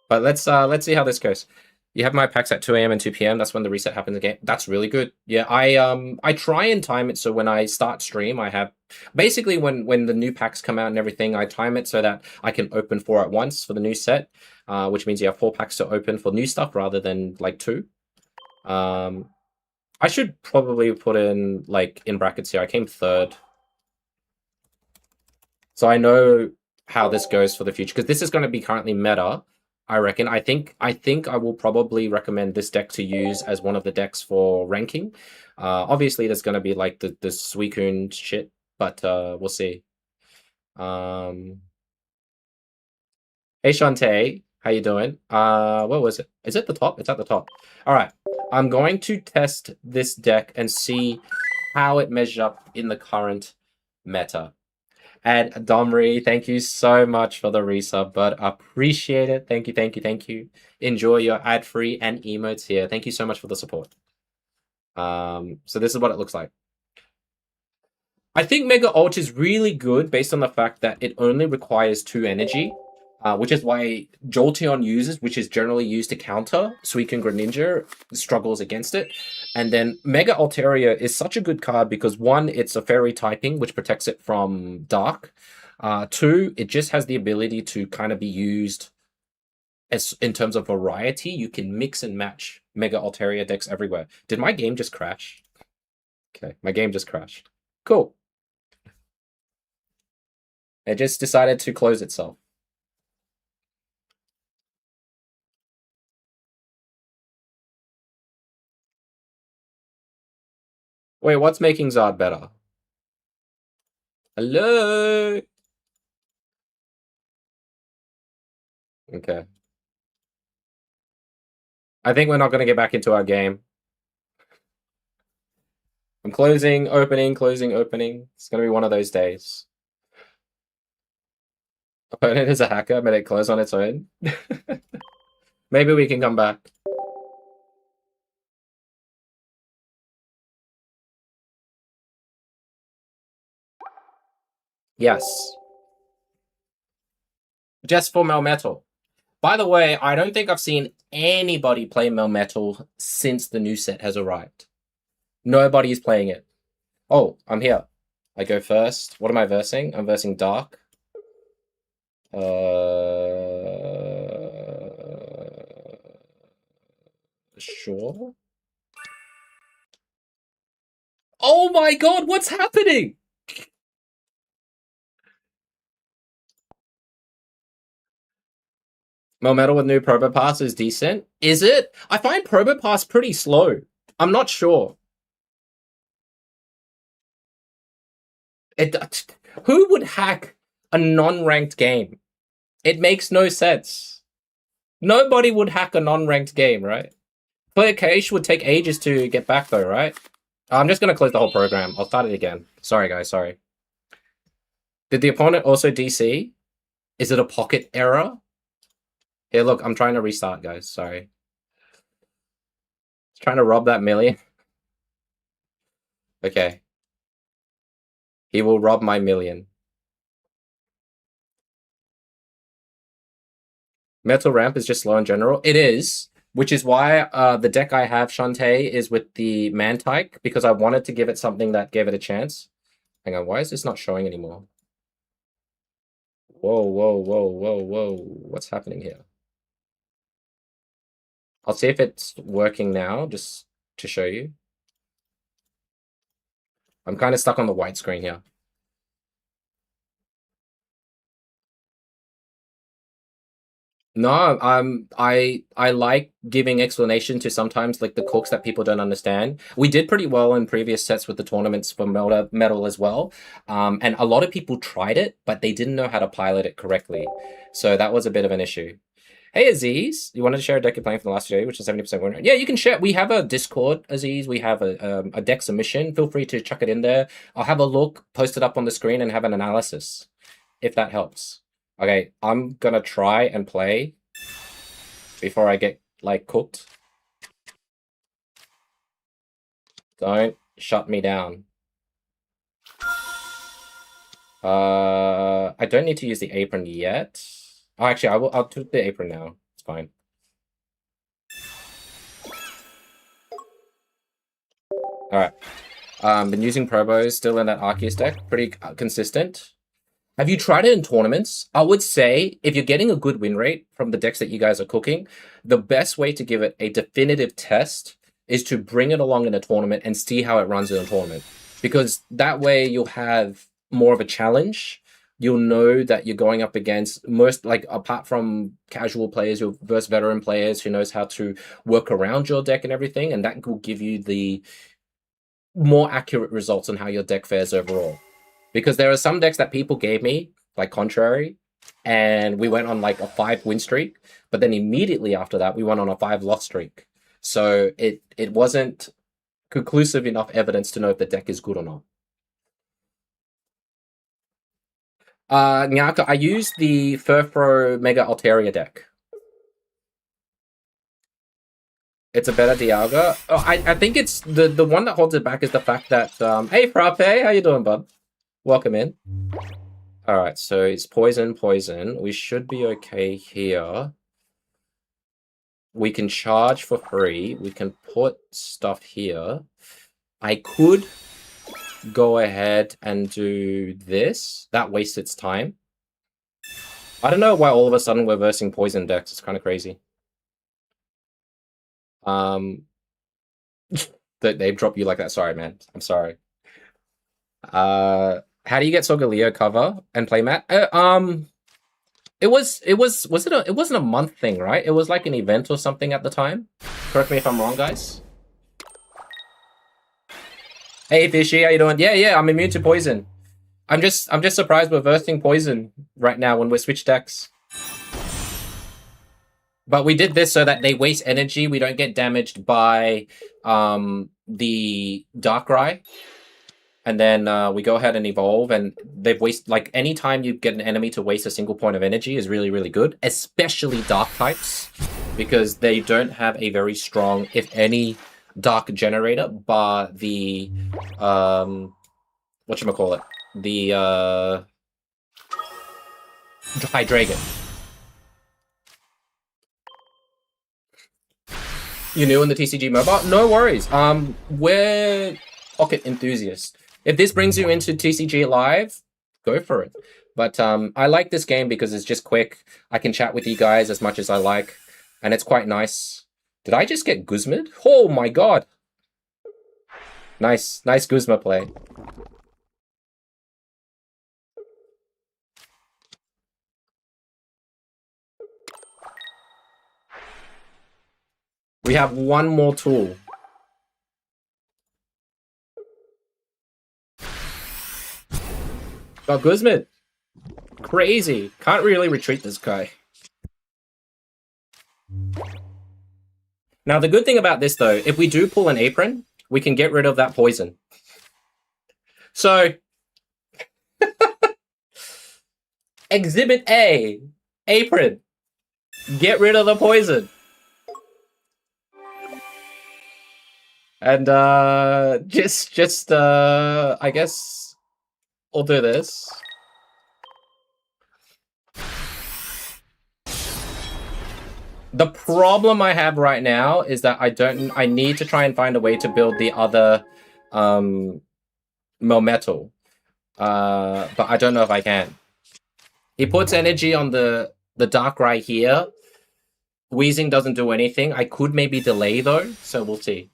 But let's see how this goes. You have my packs at 2 a.m. and 2 p.m. That's when the reset happens again. That's really good. Yeah, I try and time it so when I start stream, I have basically when the new packs come out and everything, I time it so that I can open 4 at once for the new set, which means you have 4 packs to open for new stuff rather than like 2. I should probably put in like in brackets here. I came 3rd, so I know how this goes for the future because this is going to be currently meta. I reckon. I think I will probably recommend this deck to use as one of the decks for ranking. Obviously, there's going to be like the Suicune shit, but we'll see. Hey Shantae, how you doing? What was it? Is it the top? It's at the top. All right. I'm going to test this deck and see how it measures up in the current meta. And Domri, thank you so much for the resub, but appreciate it. Thank you, thank you, thank you. Enjoy your ad-free and emotes here. Thank you so much for the support. So this is what it looks like. I think Mega Ult is really good based on the fact that it only requires 2 energy, which is why Jolteon uses, which is generally used to counter Suicune Greninja, struggles against it. And then Mega Altaria is such a good card because 1, it's a fairy typing, which protects it from dark. 2, it just has the ability to kind of be used as in terms of variety. You can mix and match Mega Altaria decks everywhere. Did my game just crash? Okay, my game just crashed. Cool. It just decided to close itself. Wait, what's making Zard better? Hello? Okay. I think we're not going to get back into our game. I'm closing, opening, closing, opening. It's going to be one of those days. Opponent is a hacker, made it close on its own. Maybe we can come back. Yes. Just for Melmetal. By the way, I don't think I've seen anybody play Melmetal since the new set has arrived. Nobody is playing it. Oh, I'm here. I go first. What am I versing? I'm versing Dark. Sure. Oh my god, what's happening? Melmetal with new Probopass is decent. Is it? I find Probopass pretty slow. I'm not sure. Who would hack a non-ranked game? It makes no sense. Nobody would hack a non-ranked game, right? Player Cache would take ages to get back though, right? I'm just gonna close the whole program. I'll start it again. Sorry, guys, sorry. Did the opponent also DC? Is it a pocket error? Here, look, I'm trying to restart, guys. Sorry. Trying to rob that million. Okay. He will rob my million. Metal Ramp is just slow in general. It is, which is why the deck I have, Shantae, is with the Mantike, because I wanted to give it something that gave it a chance. Hang on, why is this not showing anymore? Whoa, whoa, whoa, whoa, whoa. What's happening here? I'll see if it's working now, just to show you. I'm kind of stuck on the white screen here. No, I like giving explanation to sometimes like the cooks that people don't understand. We did pretty well in previous sets with the tournaments for metal as well. And a lot of people tried it, but they didn't know how to pilot it correctly. So that was a bit of an issue. Hey Aziz, you wanted to share a deck you're playing for the last day, which is 70% winner. Yeah, you can share. We have a Discord, Aziz. We have a deck submission. Feel free to chuck it in there. I'll have a look, post it up on the screen, and have an analysis, if that helps. Okay, I'm gonna try and play before I get, like, cooked. Don't shut me down. I don't need to use the apron yet. Oh, actually, I'll do the apron now. It's fine. All right. Been using Probos, still in that Arceus deck, pretty consistent. Have you tried it in tournaments? I would say if you're getting a good win rate from the decks that you guys are cooking, the best way to give it a definitive test is to bring it along in a tournament and see how it runs in a tournament. Because that way you'll have more of a challenge. You'll know that you're going up against most, like, apart from casual players, you'll versus veteran players who knows how to work around your deck and everything, and that will give you the more accurate results on how your deck fares overall. Because there are some decks that people gave me, like Contrary, and we went on like a 5-win streak, but then immediately after that, we went on a 5-loss streak. So it wasn't conclusive enough evidence to know if the deck is good or not. Nyaka, I used the Furfrou Mega Altaria deck. It's a better Dialga. Oh, I think it's the one that holds it back is the fact that hey Frappe, how you doing, bud? Welcome in. All right, so it's poison. We should be okay here. We can charge for free. We can put stuff here. I could go ahead and do this. That wastes its time. I don't know why all of a sudden we're versing poison decks. It's kind of crazy. They drop you like that. Sorry, man. I'm sorry. How do you get Solgaleo cover and playmat? It wasn't a month thing, right? It was like an event or something at the time. Correct me if I'm wrong, guys. Hey Fishy, how you doing? Yeah, I'm immune to poison. I'm just surprised we're versing poison right now when we're switched decks. But we did this so that they waste energy. We don't get damaged by the Darkrai. And then we go ahead and evolve, and they've wasted, like, anytime you get an enemy to waste a single point of energy is really, really good, especially dark types, because they don't have a very strong, if any, dark generator, but the, whatchamacallit, the, Hydreigon. You new in the TCG mobile? No worries. We're pocket enthusiasts. If this brings you into TCG Live, go for it. But I like this game because it's just quick. I can chat with you guys as much as I like, and it's quite nice. Did I just get Guzma'd? Oh my god! Nice Guzma play. We have one more tool. Got Guzma'd. Crazy. Can't really retreat this guy. Now, the good thing about this, though, if we do pull an apron, we can get rid of that poison. So, Exhibit A, apron. Get rid of the poison. And, just, I guess we'll do this. The problem I have right now is that I need to try and find a way to build the other, Melmetal. But I don't know if I can. He puts energy on the Darkrai here. Wheezing doesn't do anything. I could maybe delay, though, so we'll see.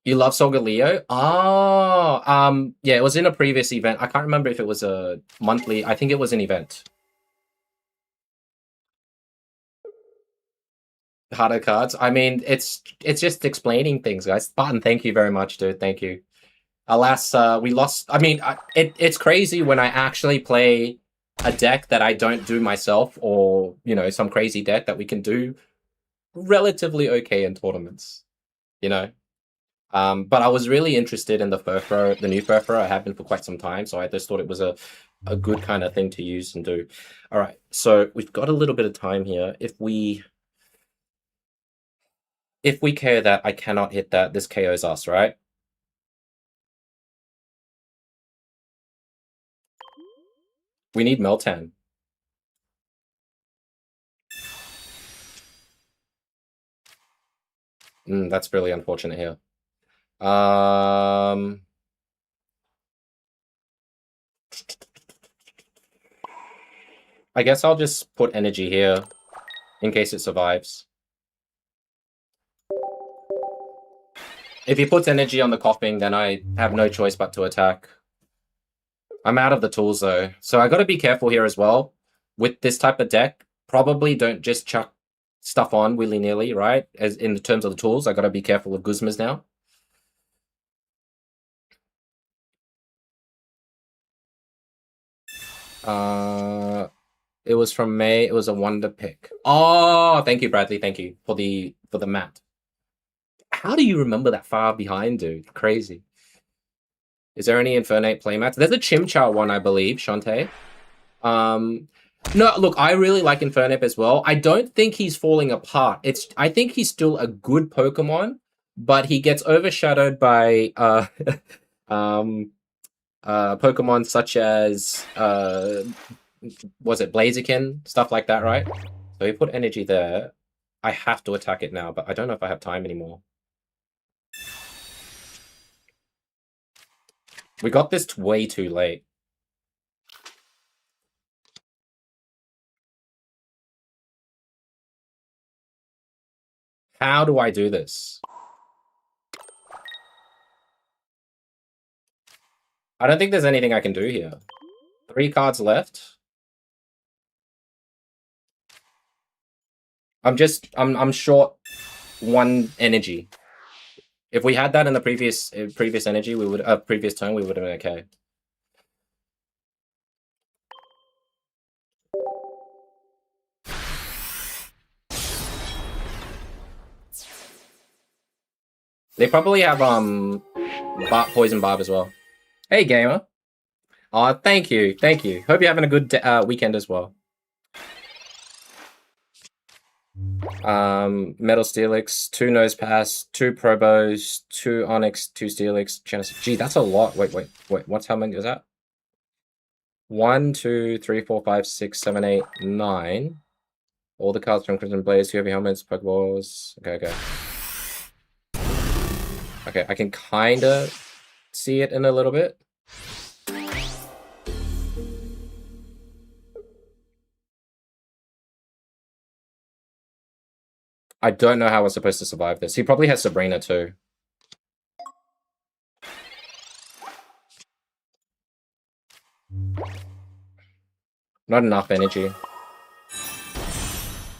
You love Solgaleo? Oh, yeah, it was in a previous event. I can't remember if it was a monthly. I think it was an event. Harder cards. I mean, it's just explaining things, guys. Button, thank you very much, dude. Thank you. Alas, we lost. I mean, it's crazy when I actually play a deck that I don't do myself, or, you know, some crazy deck that we can do relatively okay in tournaments, you know. But I was really interested in the Furfrou, the new Furfrou. I have been for quite some time, so I just thought it was a good kind of thing to use and do. All right, so we've got a little bit of time here. If we KO that, I cannot hit that. This KOs us, right? We need Meltan. That's really unfortunate here. Um, I guess I'll just put energy here in case it survives. If he puts energy on the coughing, then I have no choice but to attack. I'm out of the tools though, so I got to be careful here as well. With this type of deck, probably don't just chuck stuff on willy-nilly, right? As in the terms of the tools, I got to be careful of Guzmas now. It was from May. It was a wonder pick. Oh, thank you, Bradley. Thank you for the mat. How do you remember that far behind, dude? Crazy. Is there any Infernate playmats? There's a Chimchar one, I believe, Shantae. No, look, I really like Infernate as well. I don't think he's falling apart. I think he's still a good Pokemon, but he gets overshadowed by Pokemon such as was it Blaziken, stuff like that, right? So we put energy there. I have to attack it now, but I don't know if I have time anymore. We got this way too late. How do I do this? I don't think there's anything I can do here. 3 cards left. I'm short 1 energy. If we had that in the previous energy, we would previous turn, we would have been okay. They probably have poison barb as well. Hey gamer. Oh, thank you. Hope you're having a good weekend as well. Metal Steelix, 2 Nose Pass, 2 Probos, 2 Onyx, 2 Steelix, Genesis. Gee, that's a lot. Wait. What's how many is that? 1, 2, 3, 4, 5, 6, 7, 8, 9. All the cards from Crimson Blaze, 2 heavy helmets, Pokeballs. Okay. Okay, I can kinda see it in a little bit. I don't know how we're supposed to survive this. He probably has Sabrina too. Not enough energy.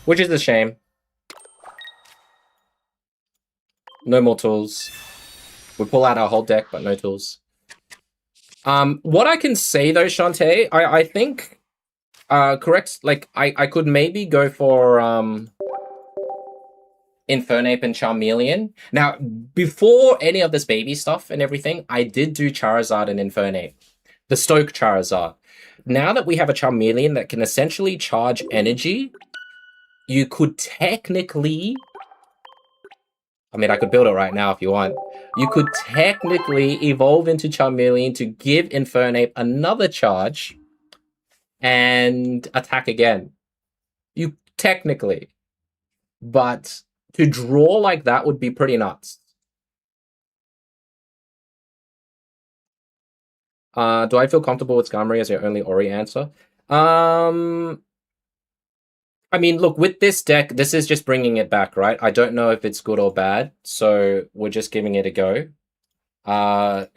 Which is a shame. No more tools. We pull out our whole deck, but no tools. What I can say though, Shantae, I think correct, like I could maybe go for Infernape and Charmeleon. Now, before any of this baby stuff and everything, I did do Charizard and Infernape. The Stoke Charizard. Now that we have a Charmeleon that can essentially charge energy, you could technically... I mean, I could build it right now if you want. You could technically evolve into Charmeleon to give Infernape another charge and attack again. You technically. But to draw like that would be pretty nuts. Do I feel comfortable with Skarmory as your only Ori answer? I mean, look, with this deck, this is just bringing it back, right? I don't know if it's good or bad, so we're just giving it a go. I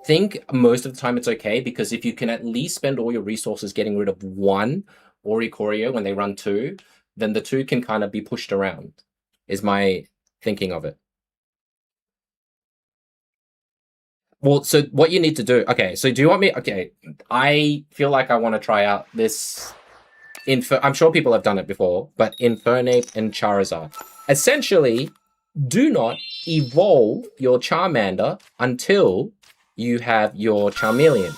think most of the time it's okay, because if you can at least spend all your resources getting rid of 1 Oricorio when they run 2, then the 2 can kind of be pushed around, is my thinking of it. Well, so what you need to do... Okay, so do you want me... Okay, I feel like I want to try out this... I'm sure people have done it before, but Infernape and Charizard. Essentially, do not evolve your Charmander until you have your Charmeleon,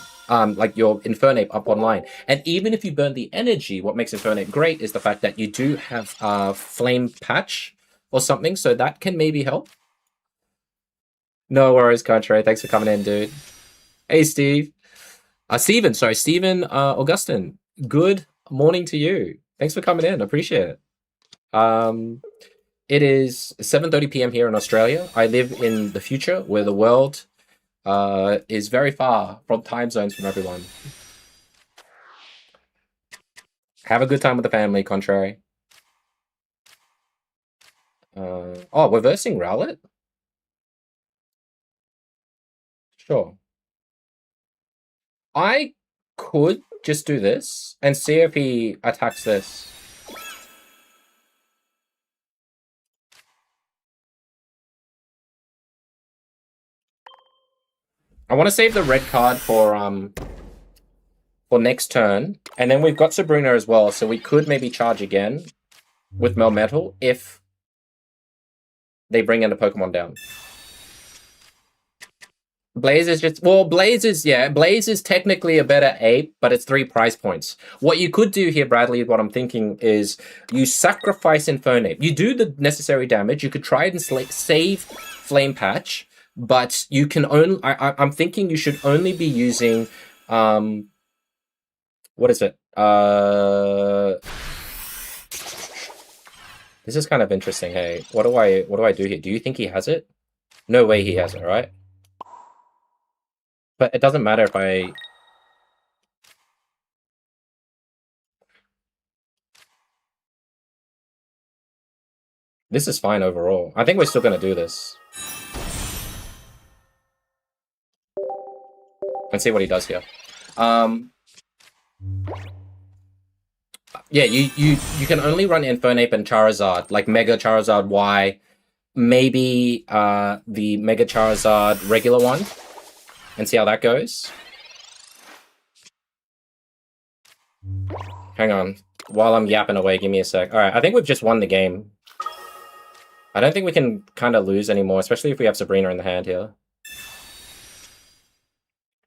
like your Infernape up online. And even if you burn the energy, what makes Infernape great is the fact that you do have Flame Patch or something, so that can maybe help. No worries, Contrary. Thanks for coming in, dude. Hey, Steve. Steven Augustin. Good morning to you. Thanks for coming in. Appreciate it. It is 7:30 p.m. here in Australia. I live in the future where the world is very far from time zones from everyone. Have a good time with the family, contrary. Oh, we're versing Rowlet? Sure. I could just do this and see if he attacks this. I want to save the red card for next turn, and then we've got Sabrina as well, so we could maybe charge again with Melmetal if they bring in a Pokemon down. Blaze is just, well, Blaze is technically a better ape, but it's 3 prize points. What you could do here, Bradley, what I'm thinking is you sacrifice Infernape. You do the necessary damage. You could try and save Flame Patch, but you can only, I'm thinking you should only be using, what is it? This is kind of interesting. Hey, what do I do here? Do you think he has it? No way he has it, right? But it doesn't matter if I... This is fine overall. I think we're still going to do this. And see what he does here. Yeah, you can only run Infernape and Charizard, like Mega Charizard Y, maybe the Mega Charizard regular one, and see how that goes. Hang on. While I'm yapping away, give me a sec. Alright, I think we've just won the game. I don't think we can kind of lose anymore, especially if we have Sabrina in the hand here.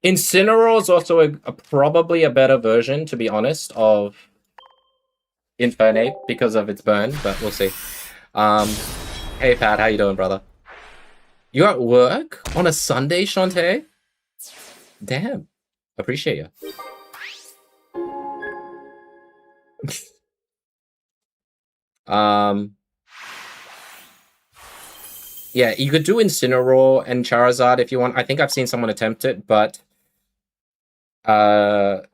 Incineroar is also probably a better version, to be honest, of Infernape because of its burn, but we'll see. Hey Pat, how you doing, brother? You're at work on a Sunday, Shantae? Damn. Appreciate you. Yeah, you could do Incineroar and Charizard if you want. I think I've seen someone attempt it, but the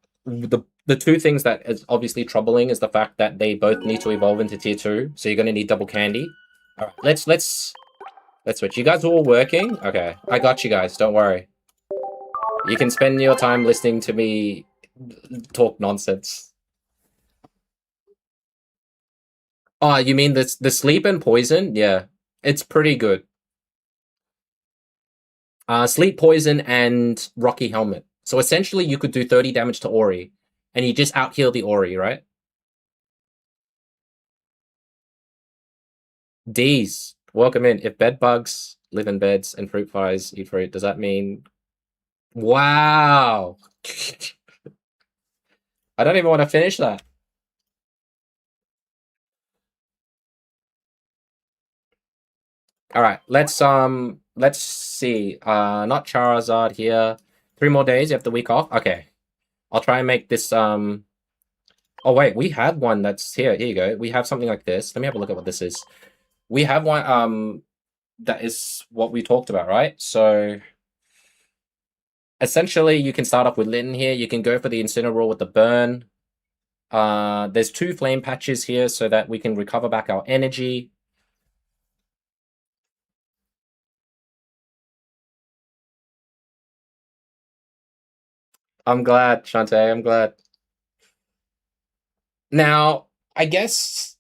two things that is obviously troubling is the fact that they both need to evolve into tier 2, so you're gonna need double candy. Alright, let's switch. You guys are all working? Okay, I got you guys, don't worry. You can spend your time listening to me talk nonsense. Oh, you mean the sleep and poison? Yeah, it's pretty good. Sleep, poison, and Rocky Helmet. So essentially, you could do 30 damage to Ori, and you just out heal the Ori, right? D's, welcome in. If bed bugs live in beds and fruit flies eat fruit, does that mean? Wow. I don't even want to finish that. All right, let's see. Not Charizard here. 3 more days. You have the week off. Okay, I'll try and make this. Oh wait, we had one that's here. Here you go. We have something like this. Let me have a look at what this is. We have one. That is what we talked about, right? So essentially, you can start off with Litten here. You can go for the Incineroar with the burn. There's 2 flame patches here so that we can recover back our energy. I'm glad, Shantae. I'm glad. Now, I guess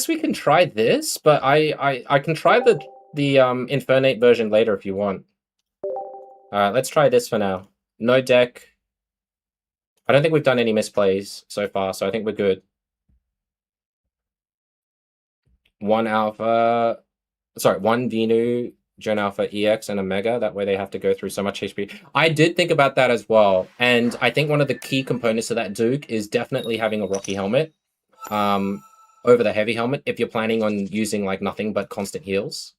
we can try this, but I can try the Infernape version later if you want. Alright, let's try this for now. No deck. I don't think we've done any misplays so far, so I think we're good. 1 Alpha... Sorry, 1 Venu, Gen Alpha EX, and a Mega. That way they have to go through so much HP. I did think about that as well, and I think one of the key components of that Duke is definitely having a Rocky Helmet. Over the heavy helmet if you're planning on using like nothing but constant heals.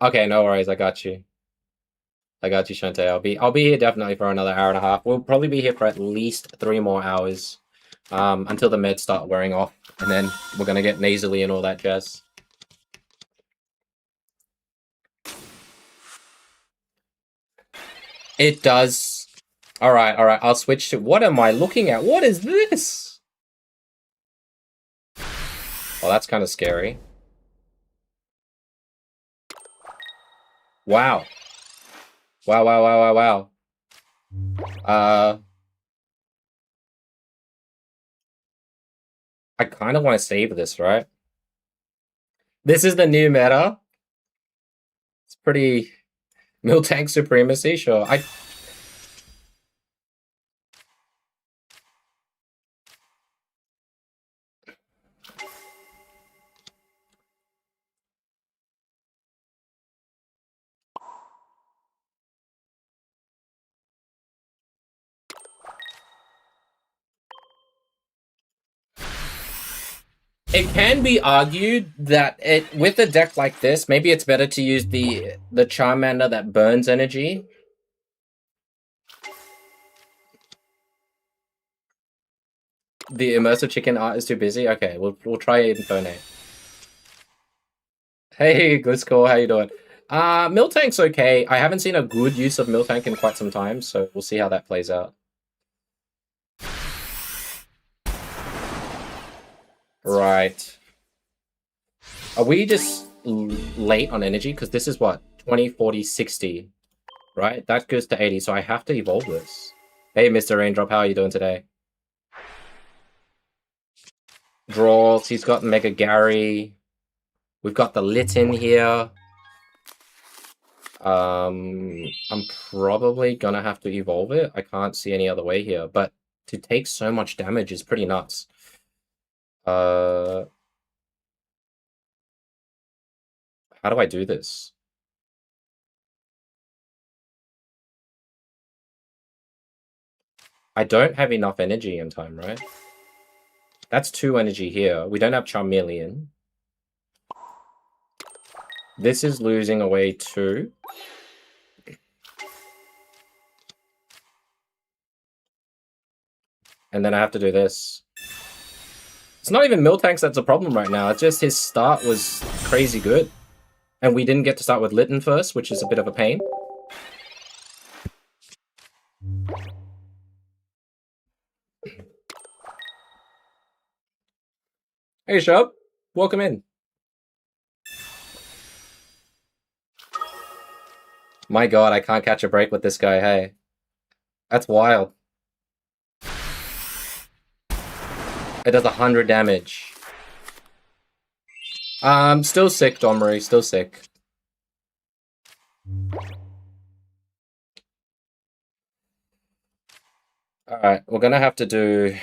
Okay, no worries. I got you. I got you, Shantae. I'll be here definitely for another hour and a half. We'll probably be here for at least 3 more hours, until the meds start wearing off, and then we're gonna get nasally and all that jazz. It does. All right. I'll switch to. What am I looking at? What is this? Oh, that's kind of scary. Wow. Wow. I kind of want to save this, right? This is the new meta. It's pretty Miltank supremacy, sure. It can be argued that with a deck like this, maybe it's better to use the Charmander that burns energy. The immersive chicken art is too busy. Okay, we'll try Infernape. Hey, Gliscor, how you doing? Miltank's okay. I haven't seen a good use of Miltank in quite some time, so we'll see how that plays out. Right. Are we just late on energy? Because this is what? 20, 40, 60. Right? That goes to 80, so I have to evolve this. Hey, Mr. Raindrop, how are you doing today? Draws, he's got Mega Gary. We've got the Litten here. I'm probably gonna have to evolve it. I can't see any other way here, but to take so much damage is pretty nuts. How do I do this? I don't have enough energy in time, right? That's 2 energy here. We don't have Charmeleon. This is losing away 2. And then I have to do this. It's not even Miltanks that's a problem right now. It's just his start was crazy good. And we didn't get to start with Litten first, which is a bit of a pain. Hey, Shub. Welcome in. My god, I can't catch a break with this guy, hey. That's wild. It does 100 damage. Still sick, Domri, still sick. Alright, we're gonna have to do...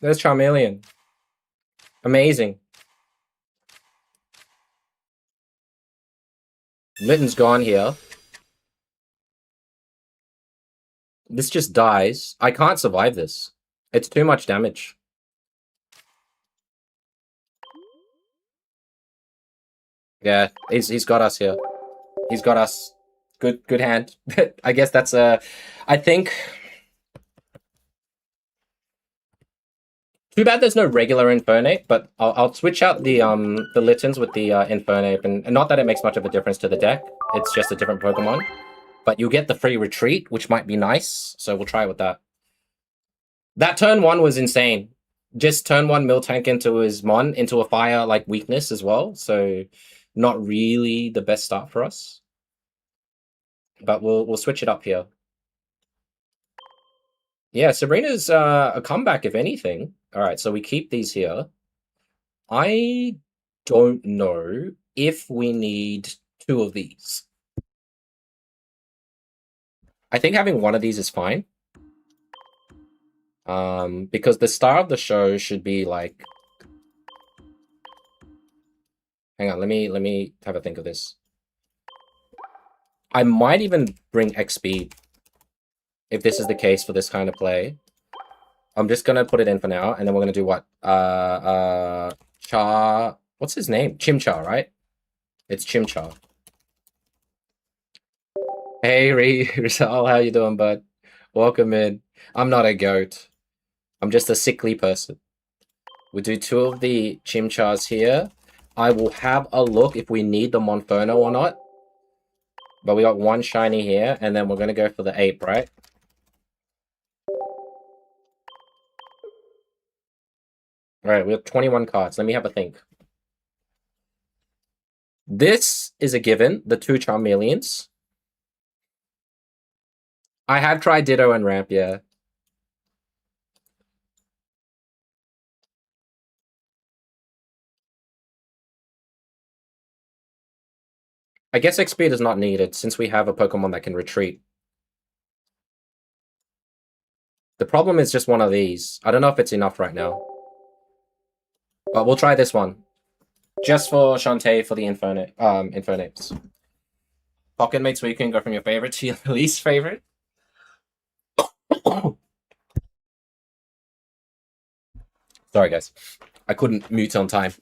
There's Charmeleon. Amazing. Litten's gone here. This just dies. I can't survive this. It's too much damage. Yeah, he's got us here. He's got us. Good hand. I guess that's I think... Too bad there's no regular Infernape, but I'll switch out the Littens with the Infernape, and not that it makes much of a difference to the deck. It's just a different Pokemon. But you'll get the free retreat, which might be nice, so we'll try with that. That turn 1 was insane. Just turn 1 Miltank into his Mon, into a fire like weakness as well, so not really the best start for us. But we'll switch it up here. Yeah, Sabrina's a comeback, if anything. All right, so we keep these here. I don't know if we need 2 of these. I think having 1 of these is fine. Because the star of the show should be like... Hang on, let me have a think of this. I might even bring X speed if this is the case for this kind of play. I'm just gonna put it in for now, and then we're gonna do what? Char. What's his name? Chimchar, right? It's Chimchar. Hey, Rizal, how you doing, bud? Welcome in. I'm not a goat. I'm just a sickly person. We'll do 2 of the Chimchars here. I will have a look if we need the Monferno or not. But we got 1 shiny here, and then we're gonna go for the ape, right? Alright, we have 21 cards. Let me have a think. This is a given, the 2 Charmeleons. I have tried Ditto and Ramp, yeah. I guess X speed is not needed since we have a Pokemon that can retreat. The problem is just one of these. I don't know if it's enough right now. But we'll try this one. Just for Shantae for the Infernates. Pocket mates where you can go from your favorite to your least favorite. Sorry, guys. I couldn't mute on time.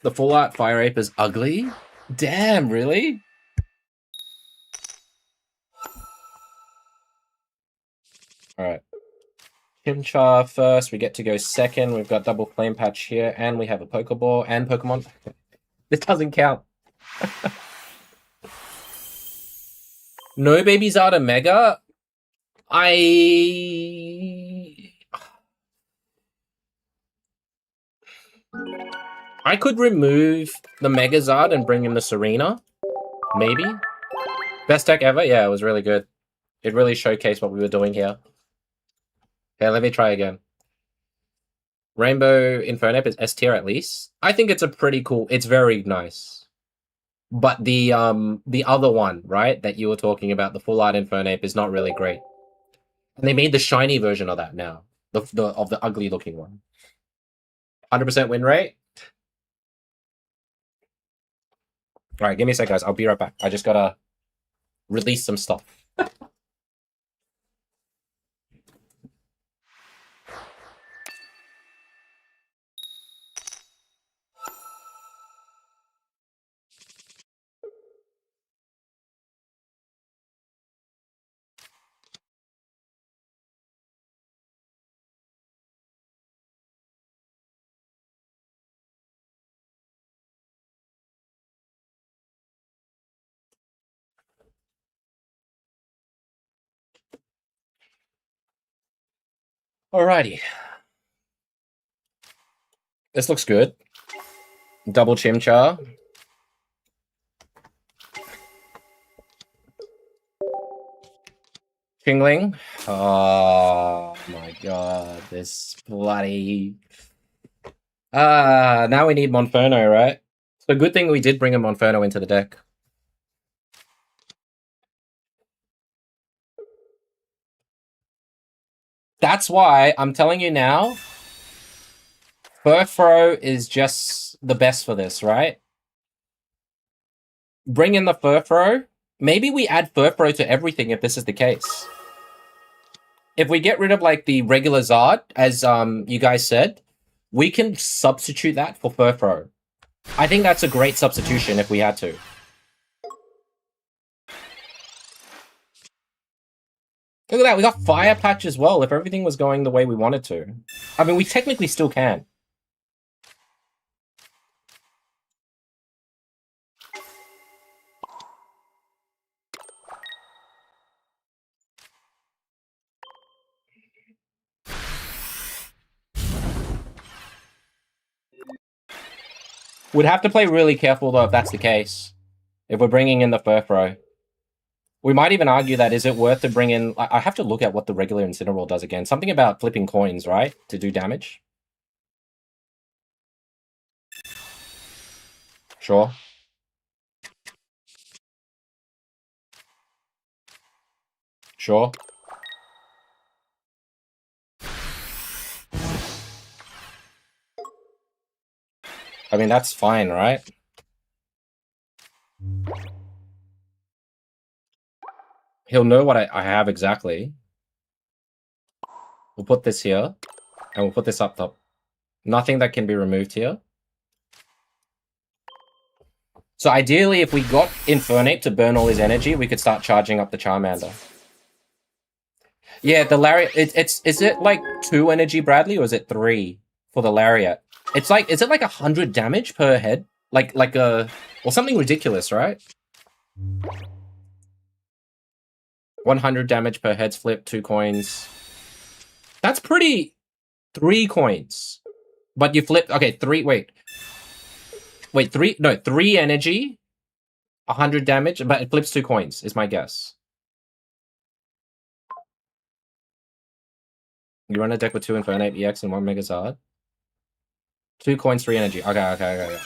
The full art Fire Ape is ugly? Damn, really? Alright. Chimchar first. We get to go second. We've got double flame patch here, and we have a Pokeball and Pokemon. This doesn't count. No Baby Zada Mega? I could remove the Megazard and bring in the Serena. Maybe. Best deck ever? Yeah, it was really good. It really showcased what we were doing here. Okay, let me try again. Rainbow Infernape is S tier at least. I think it's a pretty cool... It's very nice. But the other one, right, that you were talking about, the full art Infernape, is not really great. And they made the shiny version of that now. Of the ugly looking one. 100% win rate? Alright, give me a sec, guys. I'll be right back. I just gotta release some stuff. Alrighty. This looks good. Double Chimchar. Kingling. Oh my god, this bloody... now we need Monferno, right? So good thing we did bring a Monferno into the deck. That's why I'm telling you now, Furfrou is just the best for this, right? Bring in the Furfrou. Maybe we add Furfrou to everything if this is the case. If we get rid of like the regular Zard, as you guys said, we can substitute that for Furfrou. I think that's a great substitution if we had to. Look at that, we got Fire Patch as well, if everything was going the way we wanted to. I mean, we technically still can. We'd have to play really careful, though, if that's the case. If we're bringing in the Furfrou. We might even argue that, is it worth to bring in... I have to look at what the regular Incineroar does again. Something about flipping coins, right? To do damage. Sure. Sure. I mean, that's fine, right? He'll know what I have exactly. We'll put this here, and we'll put this up top. Nothing that can be removed here. So ideally, if we got Infernape to burn all his energy, we could start charging up the Charmander. Yeah, the Lariat, is it like 2 energy, Bradley, or is it 3 for the Lariat? It's like, is it like 100 damage per head? Like a, or something ridiculous, right? 100 damage per heads flip, 2 coins. That's pretty, 3 coins. But you flip, okay, 3, wait. Wait, 3, no, 3 energy, 100 damage, but it flips 2 coins, is my guess. You run a deck with 2 Infernape EX and 1 Megazard. 2 coins, 3 energy. Okay.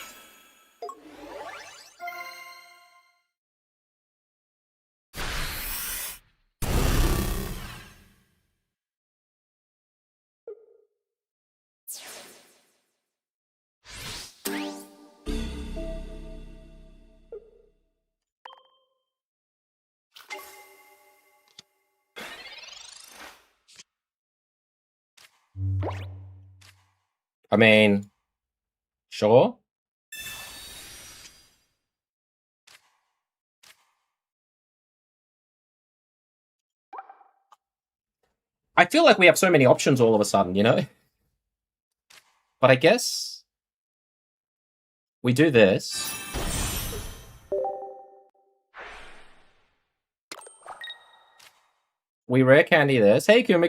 I mean, sure. I feel like we have so many options all of a sudden, you know? But I guess we do this. We rare candy this. Hey, Kumik.